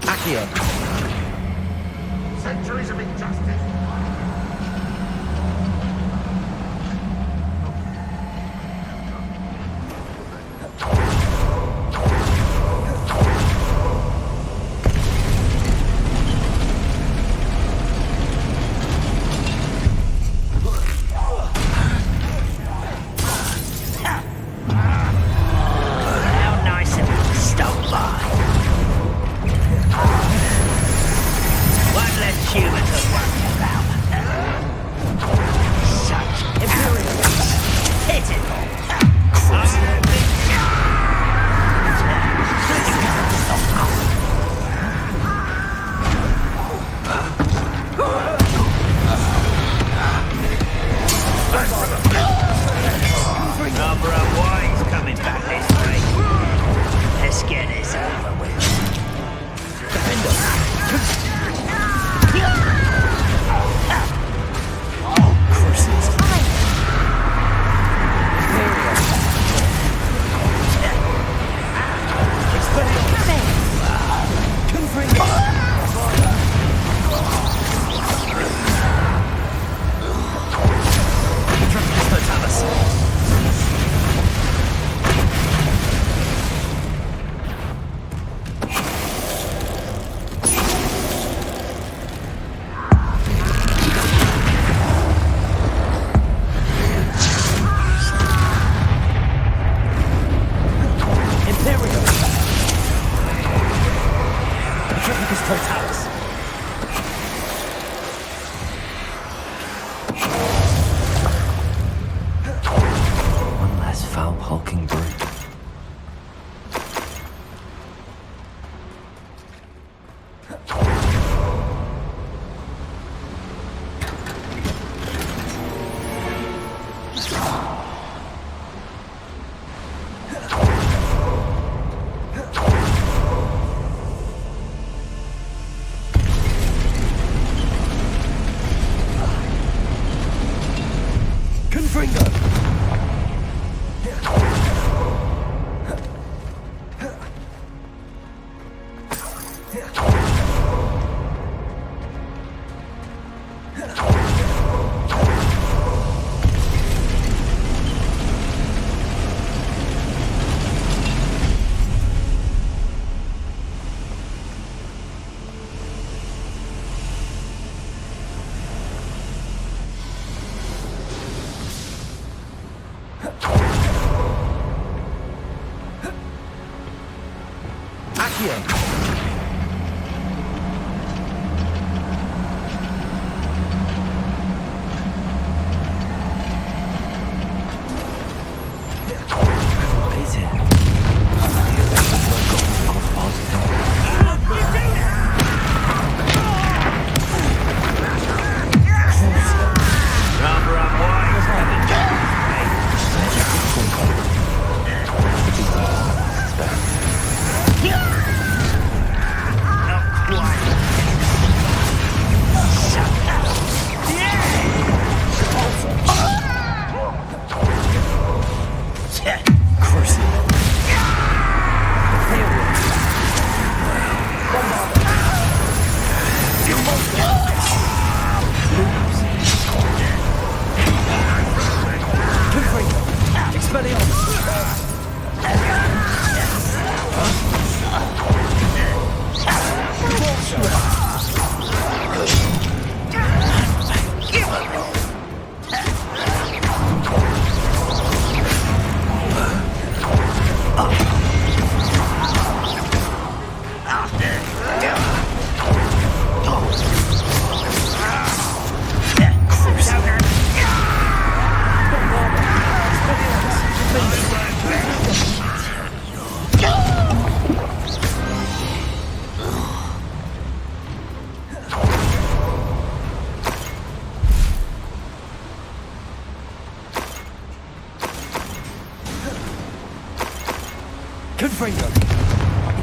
Accio. Centuries of injustice. How nice of you to stop by. One less human to worry about.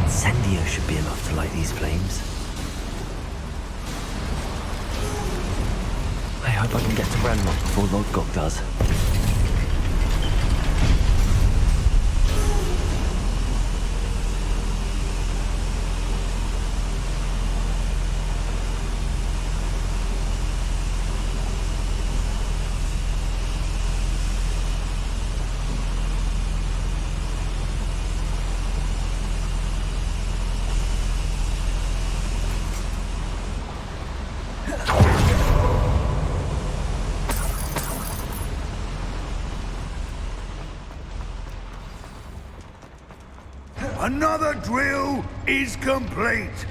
Incendio should be enough to light these flames. I hope I can get to Ranrock before Lord Gok does. Another drill is complete.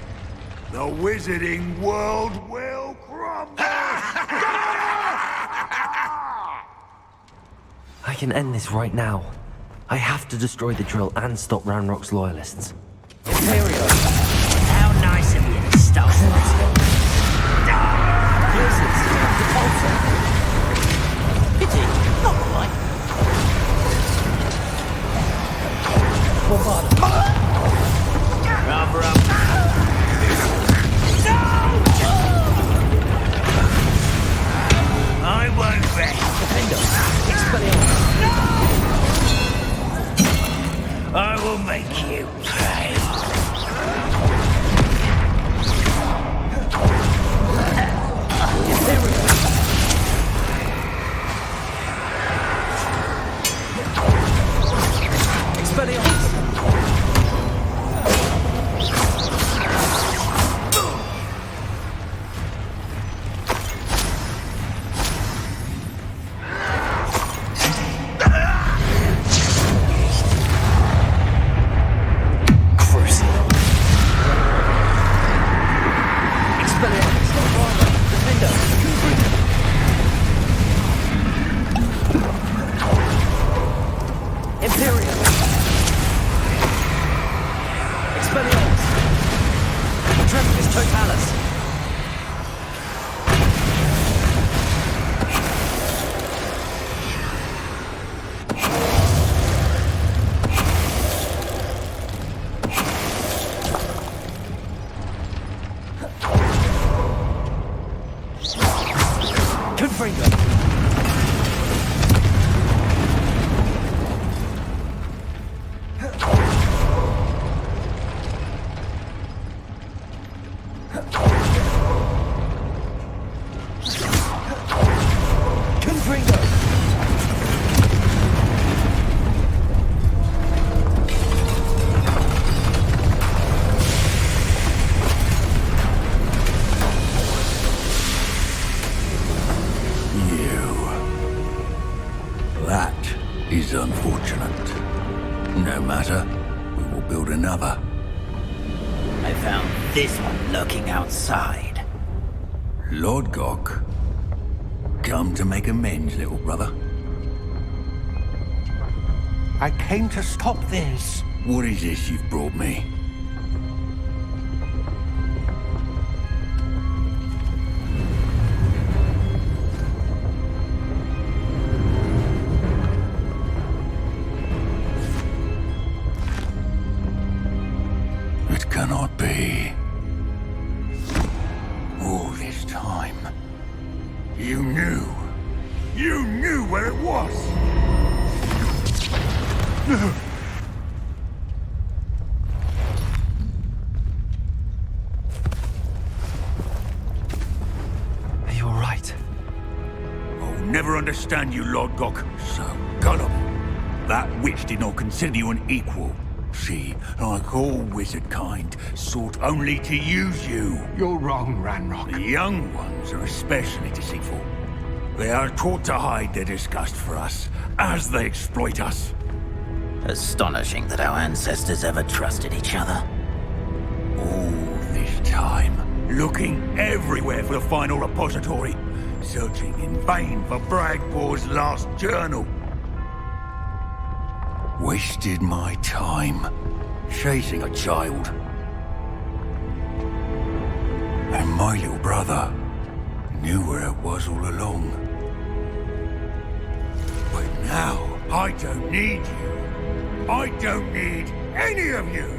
The wizarding world will crumble. I can end this right now. I have to destroy the drill and stop Ranrock's loyalists. Imperial! How nice of you to stop by. Pity, not quite. Rubber up. No! I won't rest. No! I will make you pay. is unfortunate. No matter, we will build another. I found this one lurking outside. Lord Gok, come to make amends, little brother. I came to stop this. What is this you've brought me? It cannot be. All this time, you knew where it was! Are you alright? I'll never understand you, Lord Gok. So gullible. That witch did not consider you an equal. She, like all wizard kind, sought only to use you. You're wrong, Ranrock. The young ones are especially deceitful. They are taught to hide their disgust for us, as they exploit us. Astonishing that our ancestors ever trusted each other. All this time, looking everywhere for the final repository, searching in vain for Bragbor's last journal. Wasted my time, chasing a child. And my little brother knew where it was all along. But now, I don't need you. I don't need any of you!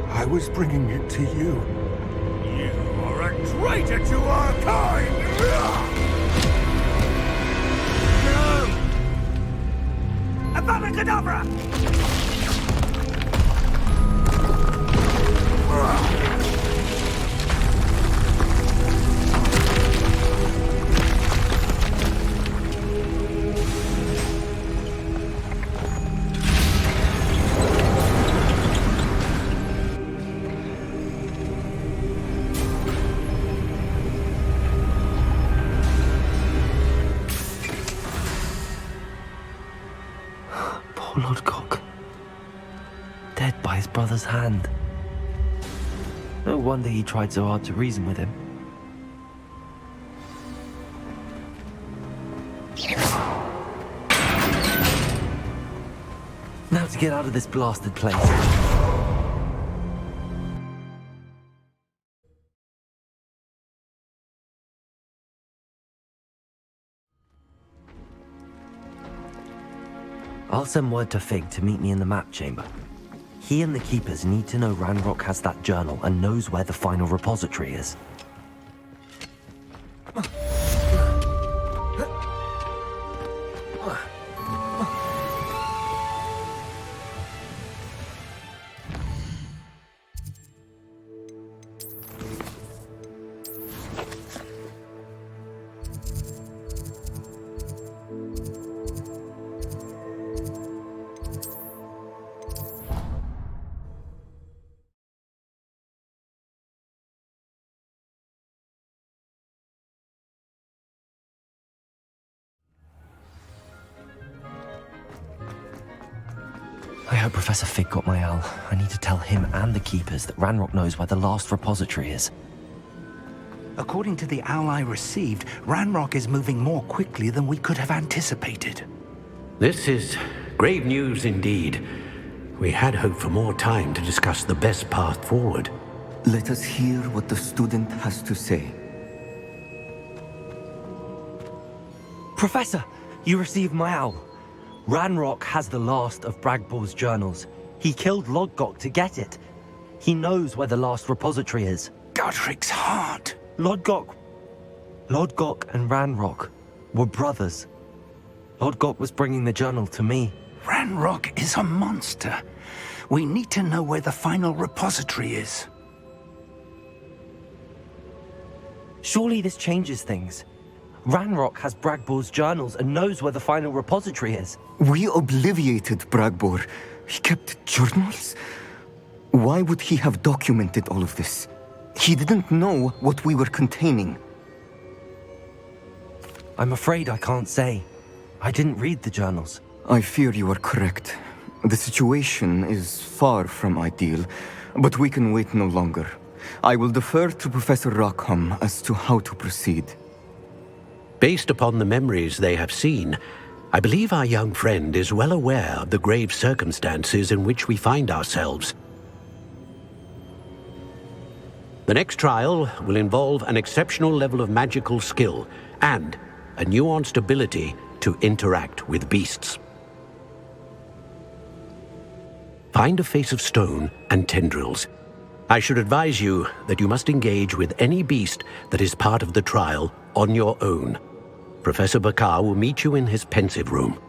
I was bringing it to you. You are a traitor to our kind! No! Avada Kedavra! Lord Gok. Dead by his brother's hand. No wonder he tried so hard to reason with him. Now to get out of this blasted place. I'll send word to Fig to meet me in the map chamber. He and the Keepers need to know Ranrock has that journal and knows where the final repository is. I hope Professor Fig got my owl. I need to tell him and the Keepers that Ranrock knows where the last repository is. According to the owl I received, Ranrock is moving more quickly than we could have anticipated. This is grave news indeed. We had hoped for more time to discuss the best path forward. Let us hear what the student has to say. Professor, you received my owl. Ranrock has the last of Bragbor's journals. He killed Lord Gok to get it. He knows where the last repository is. Godric's heart. Lord Gok and Ranrock were brothers. Lord Gok was bringing the journal to me. Ranrock is a monster. We need to know where the final repository is. Surely this changes things. Ranrock has Bragbor's journals and knows where the final repository is. We obliviated Bragbor. He kept journals? Why would he have documented all of this? He didn't know what we were containing. I'm afraid I can't say. I didn't read the journals. I fear you are correct. The situation is far from ideal, but we can wait no longer. I will defer to Professor Rockham as to how to proceed. Based upon the memories they have seen, I believe our young friend is well aware of the grave circumstances in which we find ourselves. The next trial will involve an exceptional level of magical skill and a nuanced ability to interact with beasts. Find a face of stone and tendrils. I should advise you that you must engage with any beast that is part of the trial on your own. Professor Bakar will meet you in his pensive room.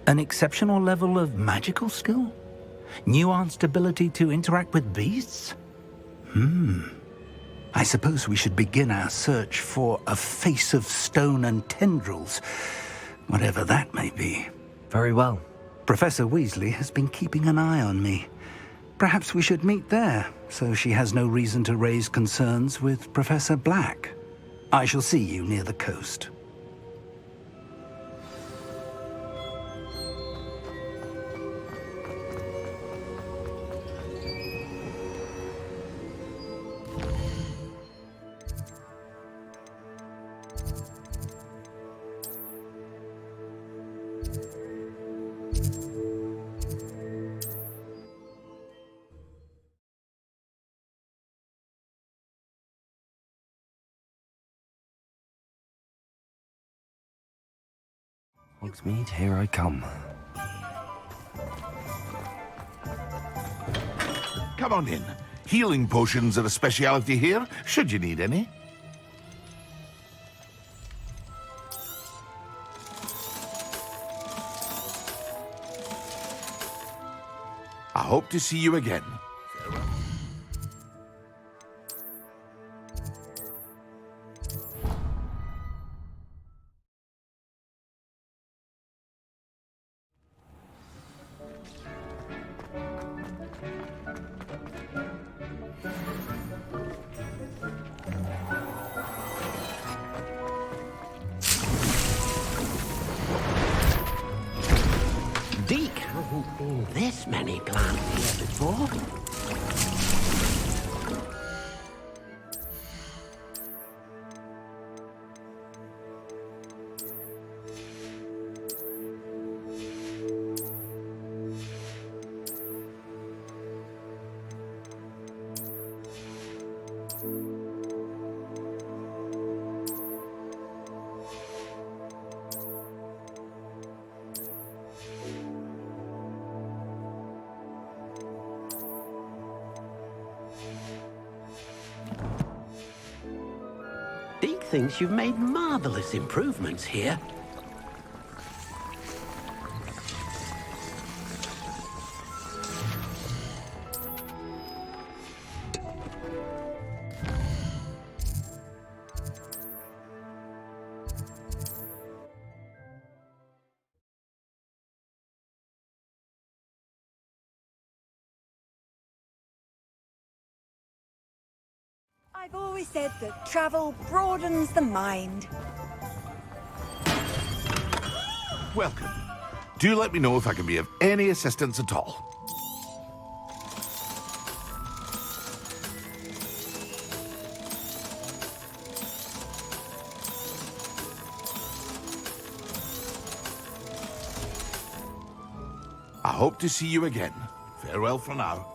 An exceptional level of magical skill? Nuanced ability to interact with beasts? I suppose we should begin our search for a face of stone and tendrils, whatever that may be. Very well. Professor Weasley has been keeping an eye on me. Perhaps we should meet there, so she has no reason to raise concerns with Professor Black. I shall see you near the coast. Hogsmeade, here I come. Come on in. Healing potions are a speciality here, should you need any. I hope to see you again. Farewell. Deke hasn't seen this many plants here before. Deke thinks you've made marvelous improvements here. I've always said that travel broadens the mind. Welcome. Do let me know if I can be of any assistance at all. I hope to see you again. Farewell for now.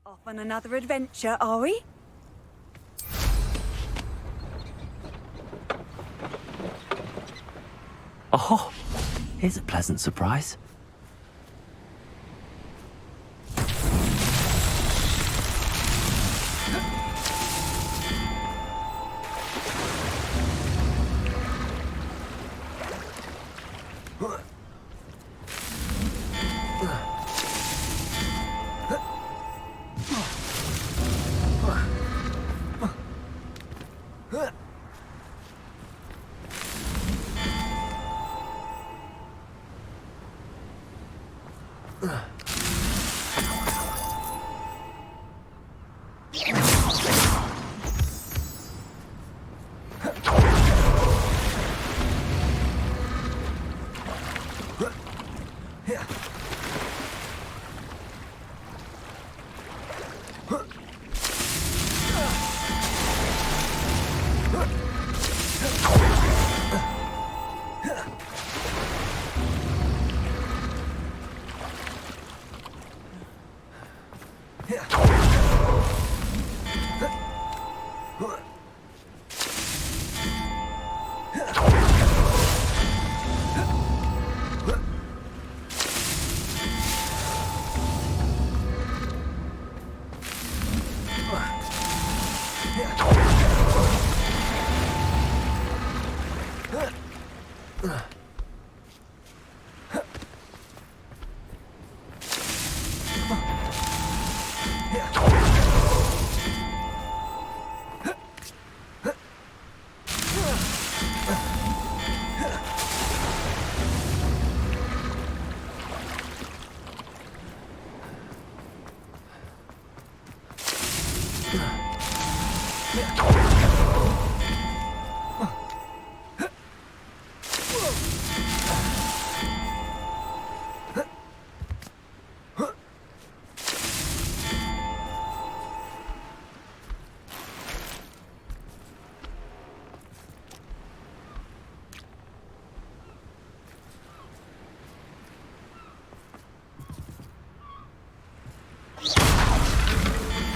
Off on another adventure, are we? Oh, here's a pleasant surprise.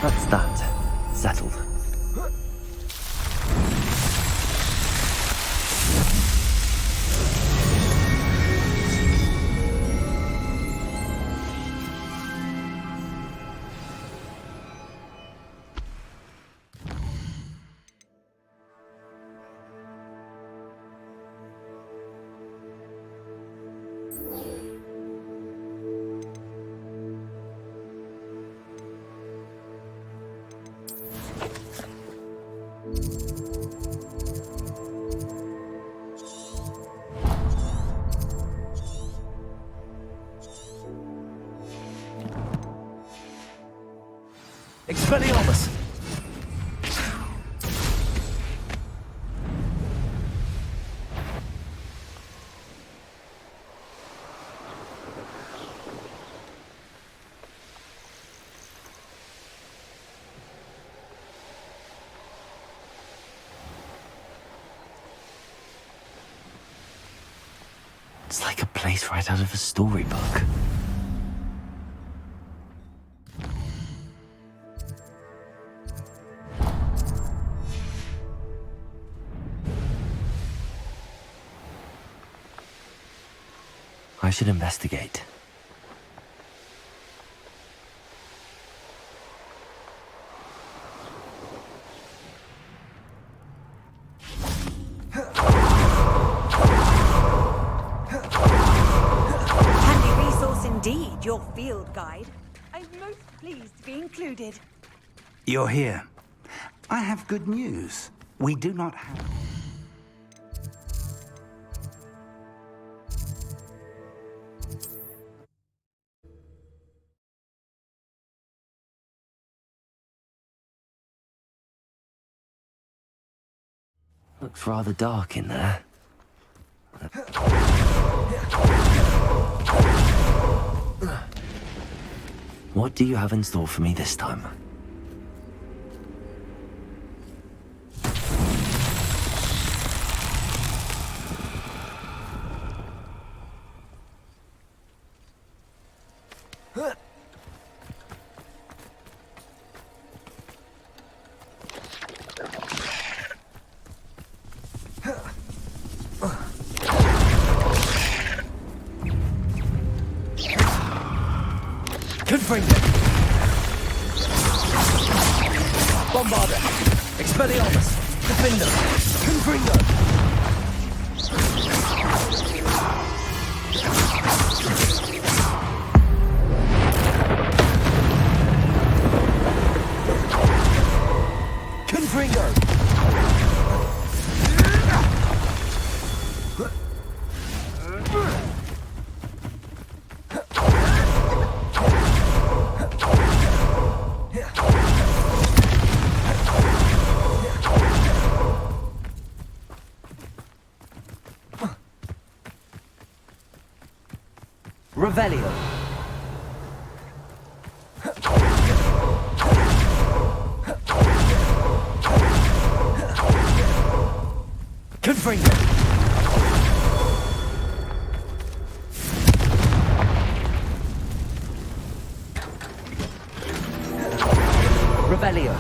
That's that. Settled. Expelliarmus! It's like a place right out of a storybook. I should investigate. Handy resource indeed, your field guide. I'm most pleased to be included. You're here. I have good news. We do not have... Looks rather dark in there. What do you have in store for me this time? Confringo! Bombarder! Expelliarmus! Defender! Confringo! Confringo! Revelio. Confringo! Revelio.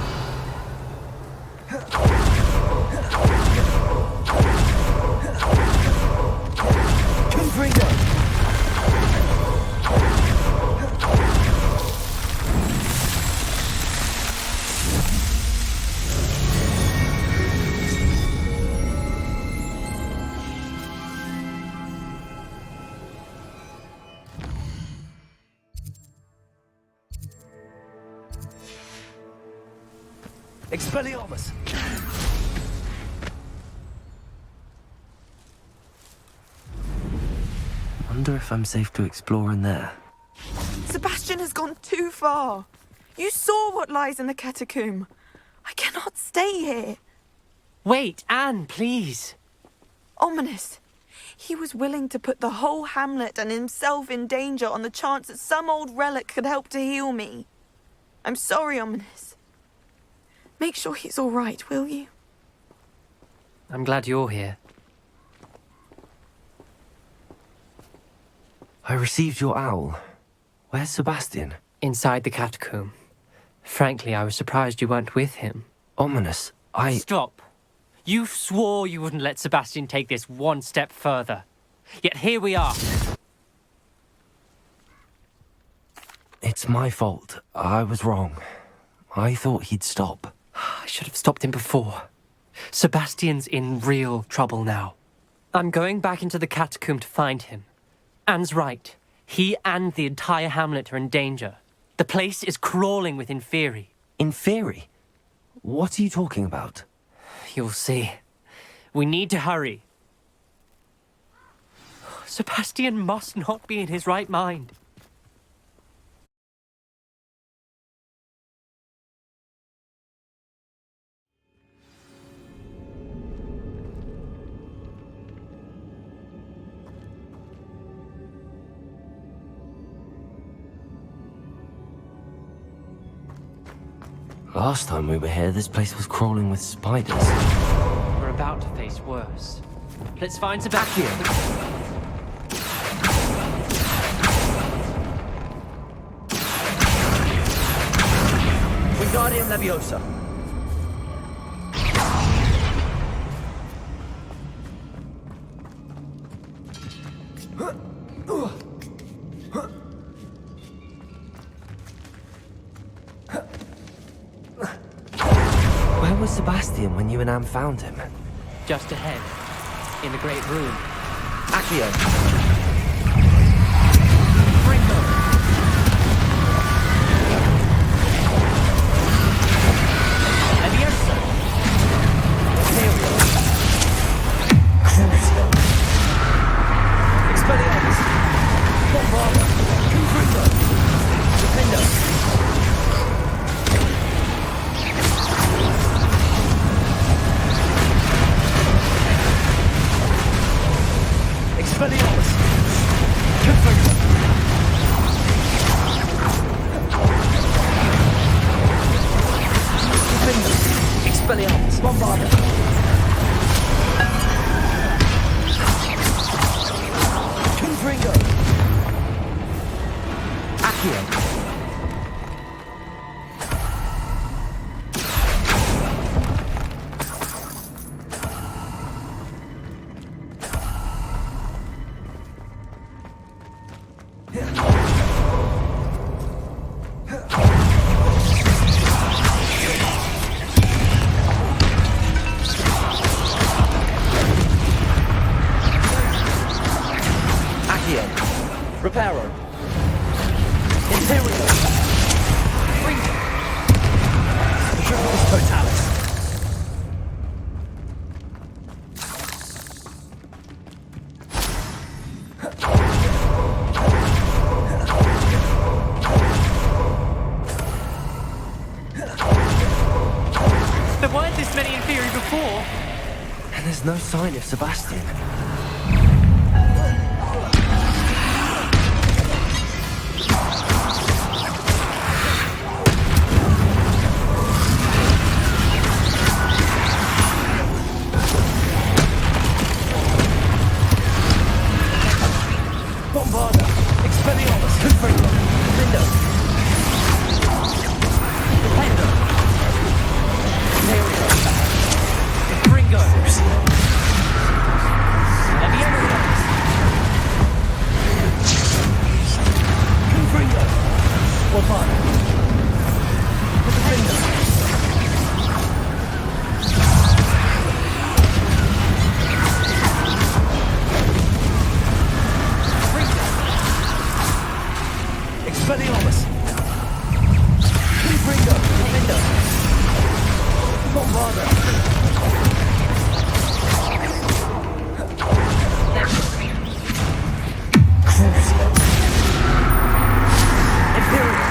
Confringo! Expelliarmus! Wonder if I'm safe to explore in there. Sebastian has gone too far. You saw what lies in the catacomb. I cannot stay here. Wait, Anne, please. Ominous. He was willing to put the whole hamlet and himself in danger on the chance that some old relic could help to heal me. I'm sorry, Ominous. Make sure he's all right, will you? I'm glad you're here. I received your owl. Where's Sebastian? Inside the catacomb. Frankly, I was surprised you weren't with him. Ominous, Stop. You swore you wouldn't let Sebastian take this one step further. Yet here we are. It's my fault. I was wrong. I thought he'd stop. I should have stopped him before. Sebastian's in real trouble now. I'm going back into the catacomb to find him. Anne's right. He and the entire hamlet are in danger. The place is crawling with Nvme. Nvme? What are you talking about? You'll see. We need to hurry. Sebastian must not be in his right mind. Last time we were here, this place was crawling with spiders. We're about to face worse. Let's find Sebastian. Wingardium Leviosa. Where was Sebastian when you and Anne found him? Just ahead, in the great room. Accio. Ringo. Leviosa. Imperial. Crucio. Expelliarmus. Bombarder. Confringo. Defender. Expelliarmus! Bombarder. Confringo. Accio. Reparo. Interior. Freezer. Patriotus Totalis. There weren't this many in theory before. And there's no sign of Sebastian. Bombarder. Expelliarmus. Confringo. Window. Defender. Interior. Confringo. Leviathan. Confringo. Bombarder. Defender. Expelliarmus. Confringo. Defender. Bombarder. Crucio. Imperial.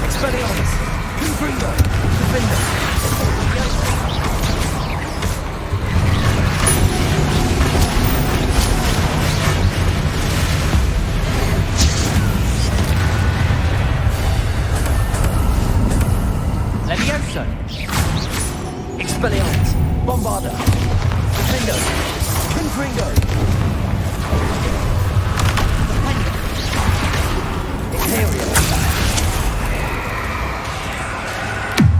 Expelliarmus. Confringo. Defender. Levioso. Expelliarmus. Bombarder. Defender. Confringo. Imperial.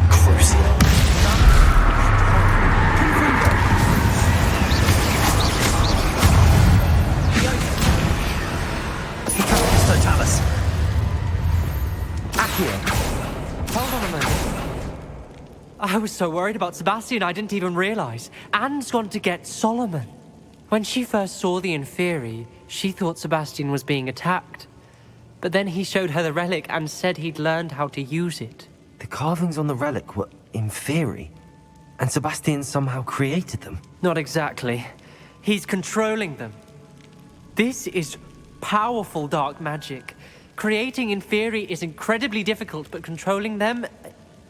Crucio. Confringo. Patriotus Totalis. Accio. Hold on a moment. I was so worried about Sebastian I didn't even realize. Anne's gone to get Solomon. When she first saw the Inferi, she thought Sebastian was being attacked. But then he showed her the relic and said he'd learned how to use it. The carvings on the relic were Inferi, and Sebastian somehow created them. Not exactly. He's controlling them. This is powerful dark magic. Creating Inferi is incredibly difficult, but controlling them...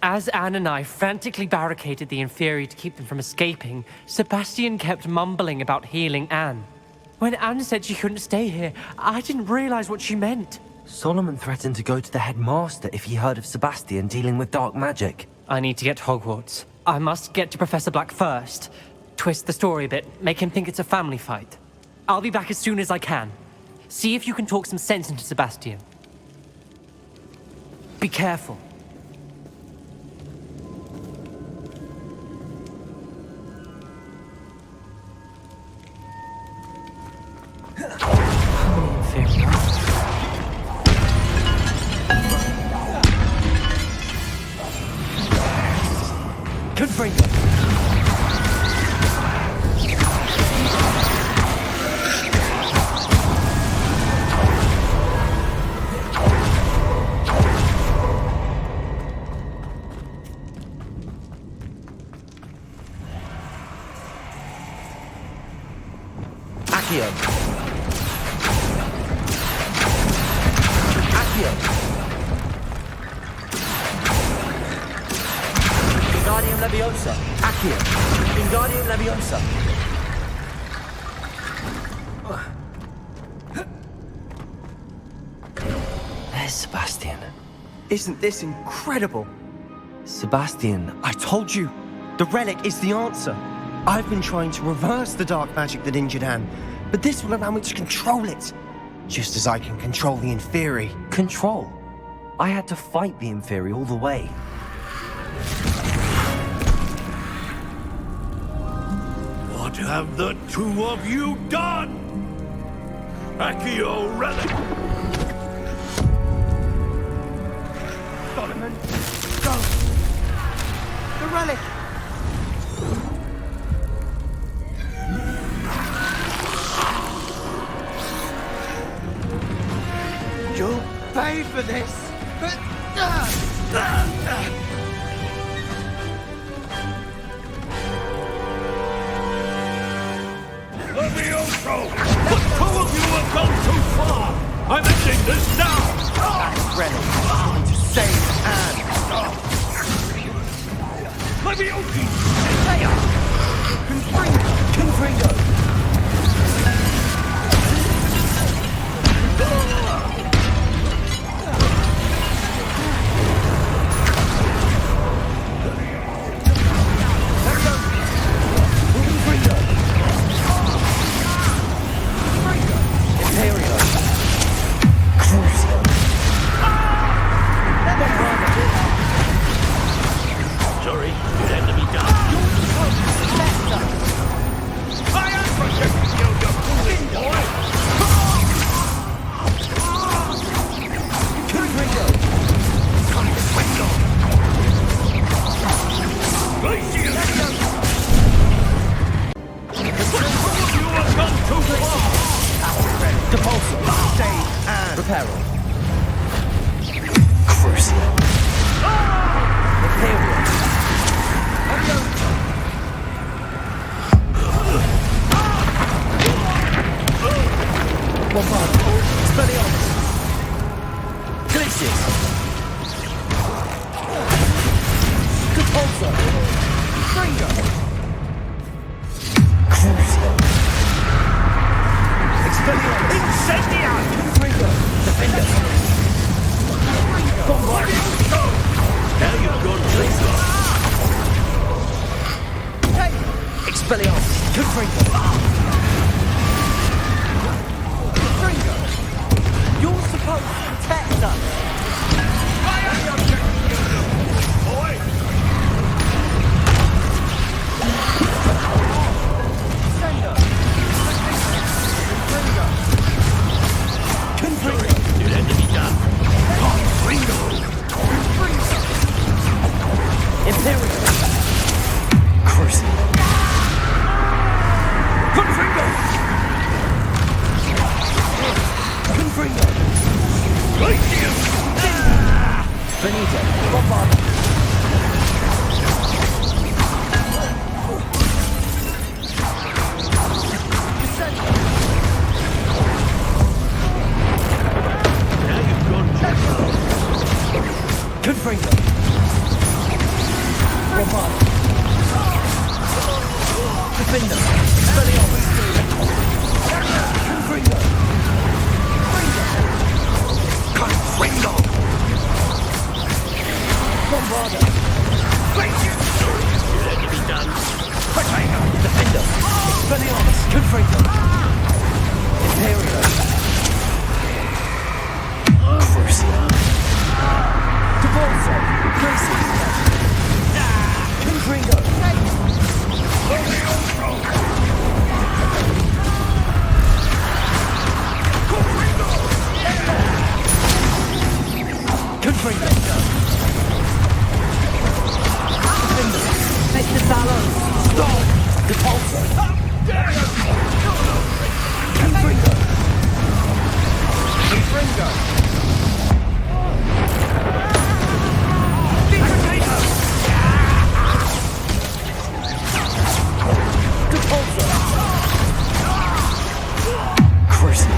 As Anne and I frantically barricaded the Inferi to keep them from escaping, Sebastian kept mumbling about healing Anne. When Anne said she couldn't stay here, I didn't realize what she meant. Solomon threatened to go to the headmaster if he heard of Sebastian dealing with dark magic. I need to get to Hogwarts. I must get to Professor Black first. Twist the story a bit, make him think it's a family fight. I'll be back as soon as I can. See if you can talk some sense into Sebastian. Be careful. Confringo. Accio. Accio. Wingardium Leviosa. Accio. Wingardium Leviosa. There's Sebastian. Isn't this incredible? Sebastian, I told you. The relic is the answer. I've been trying to reverse the dark magic that injured Anne, but this will allow me to control it. Just as I can control the Inferi. Control? I had to fight the Inferi all the way. What have the two of you done? Accio relic! Solomon, go! The relic! You'll pay for this! Levioso! The two of you have gone too far! I'm ending this now! Relic is going to save Anne! Leviosi! Confringo! Sorry, you had to be done. I am protecting you, you foolish boy! Glacier! You have gone too far! Depulsor, stay and Reparo. Crucial. Imperial. Bombard. Spellions. Glaciers. Depulsor. Fringo. Crucial. Expellions. Incendiar. Fringo. Defender. Bombard. Now you've gone too far. Hey! Expellions. Confringo. Confringo. You're supposed to protect us. Boy! Sender. Confringo. Confringo. It had to be done. Confringo! Imperial. Crucial. Confringo. Confringo. Glacier! Benito. Bombard. Now you've gone too far. Confringo. Bombard. Defender. Spellions. Confringo. Confringo! Bombarder. Glacier! It had to be done. Potato. Defender. Spellions. Confringo. Imperial. Crucial. Depulsor. Glaciers. Confringo. Confringo. Mr. Sallows. Stop. Depulsor. Confringo. Confringo. Depulsor. Crucial.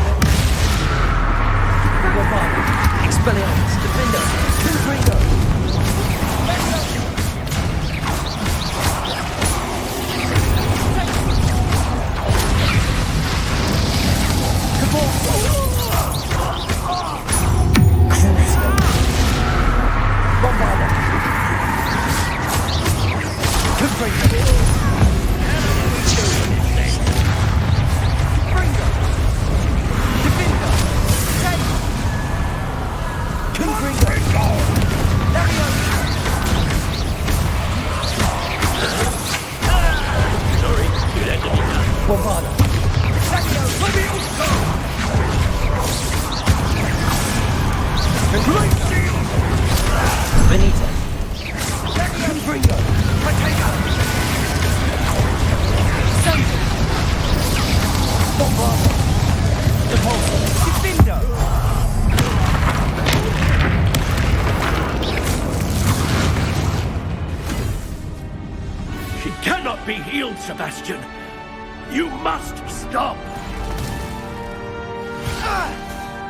Bombard. Expellions. Defender. Confringo. Confringo. healed, Sebastian. You must stop!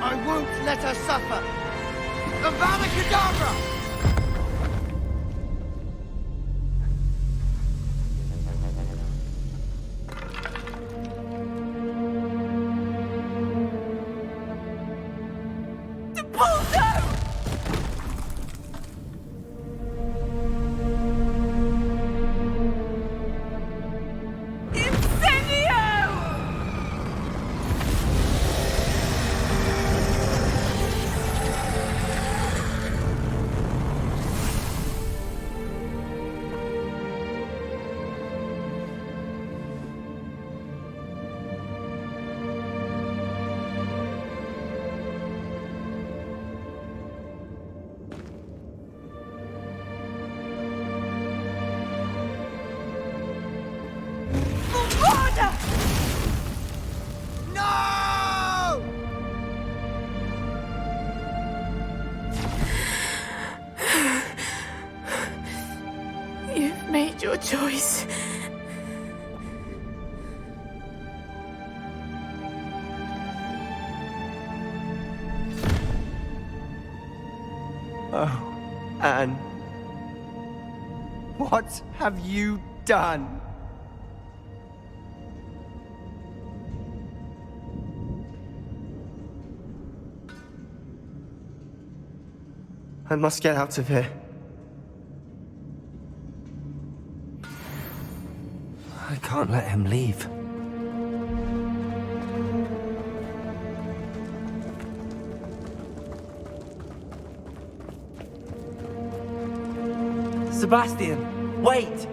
I won't let her suffer! Avada Kedavra! You've made your choice. Oh, Anne. What have you done? I must get out of here. I can't let him leave. Sebastian, wait!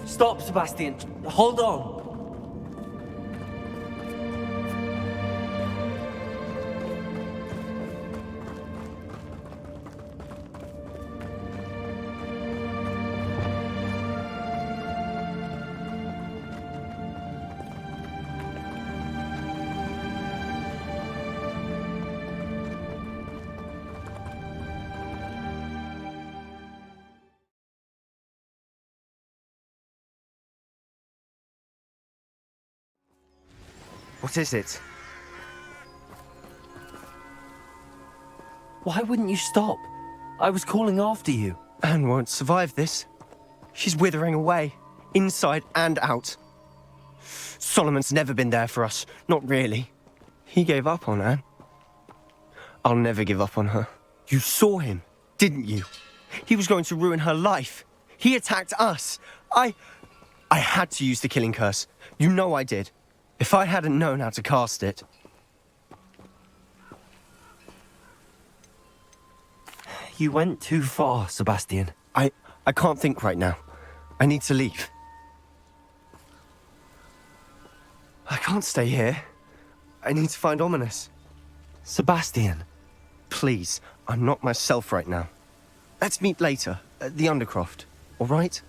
Stop, Sebastian. Hold on. What is it? Why wouldn't you stop? I was calling after you. Anne won't survive this. She's withering away, inside and out. Solomon's never been there for us, not really. He gave up on Anne. I'll never give up on her. You saw him, didn't you? He was going to ruin her life. He attacked us. I had to use the killing curse. You know I did. If I hadn't known how to cast it... You went too far, Sebastian. I can't think right now. I need to leave. I can't stay here. I need to find Ominous. Sebastian. Please, I'm not myself right now. Let's meet later, at the Undercroft, all right?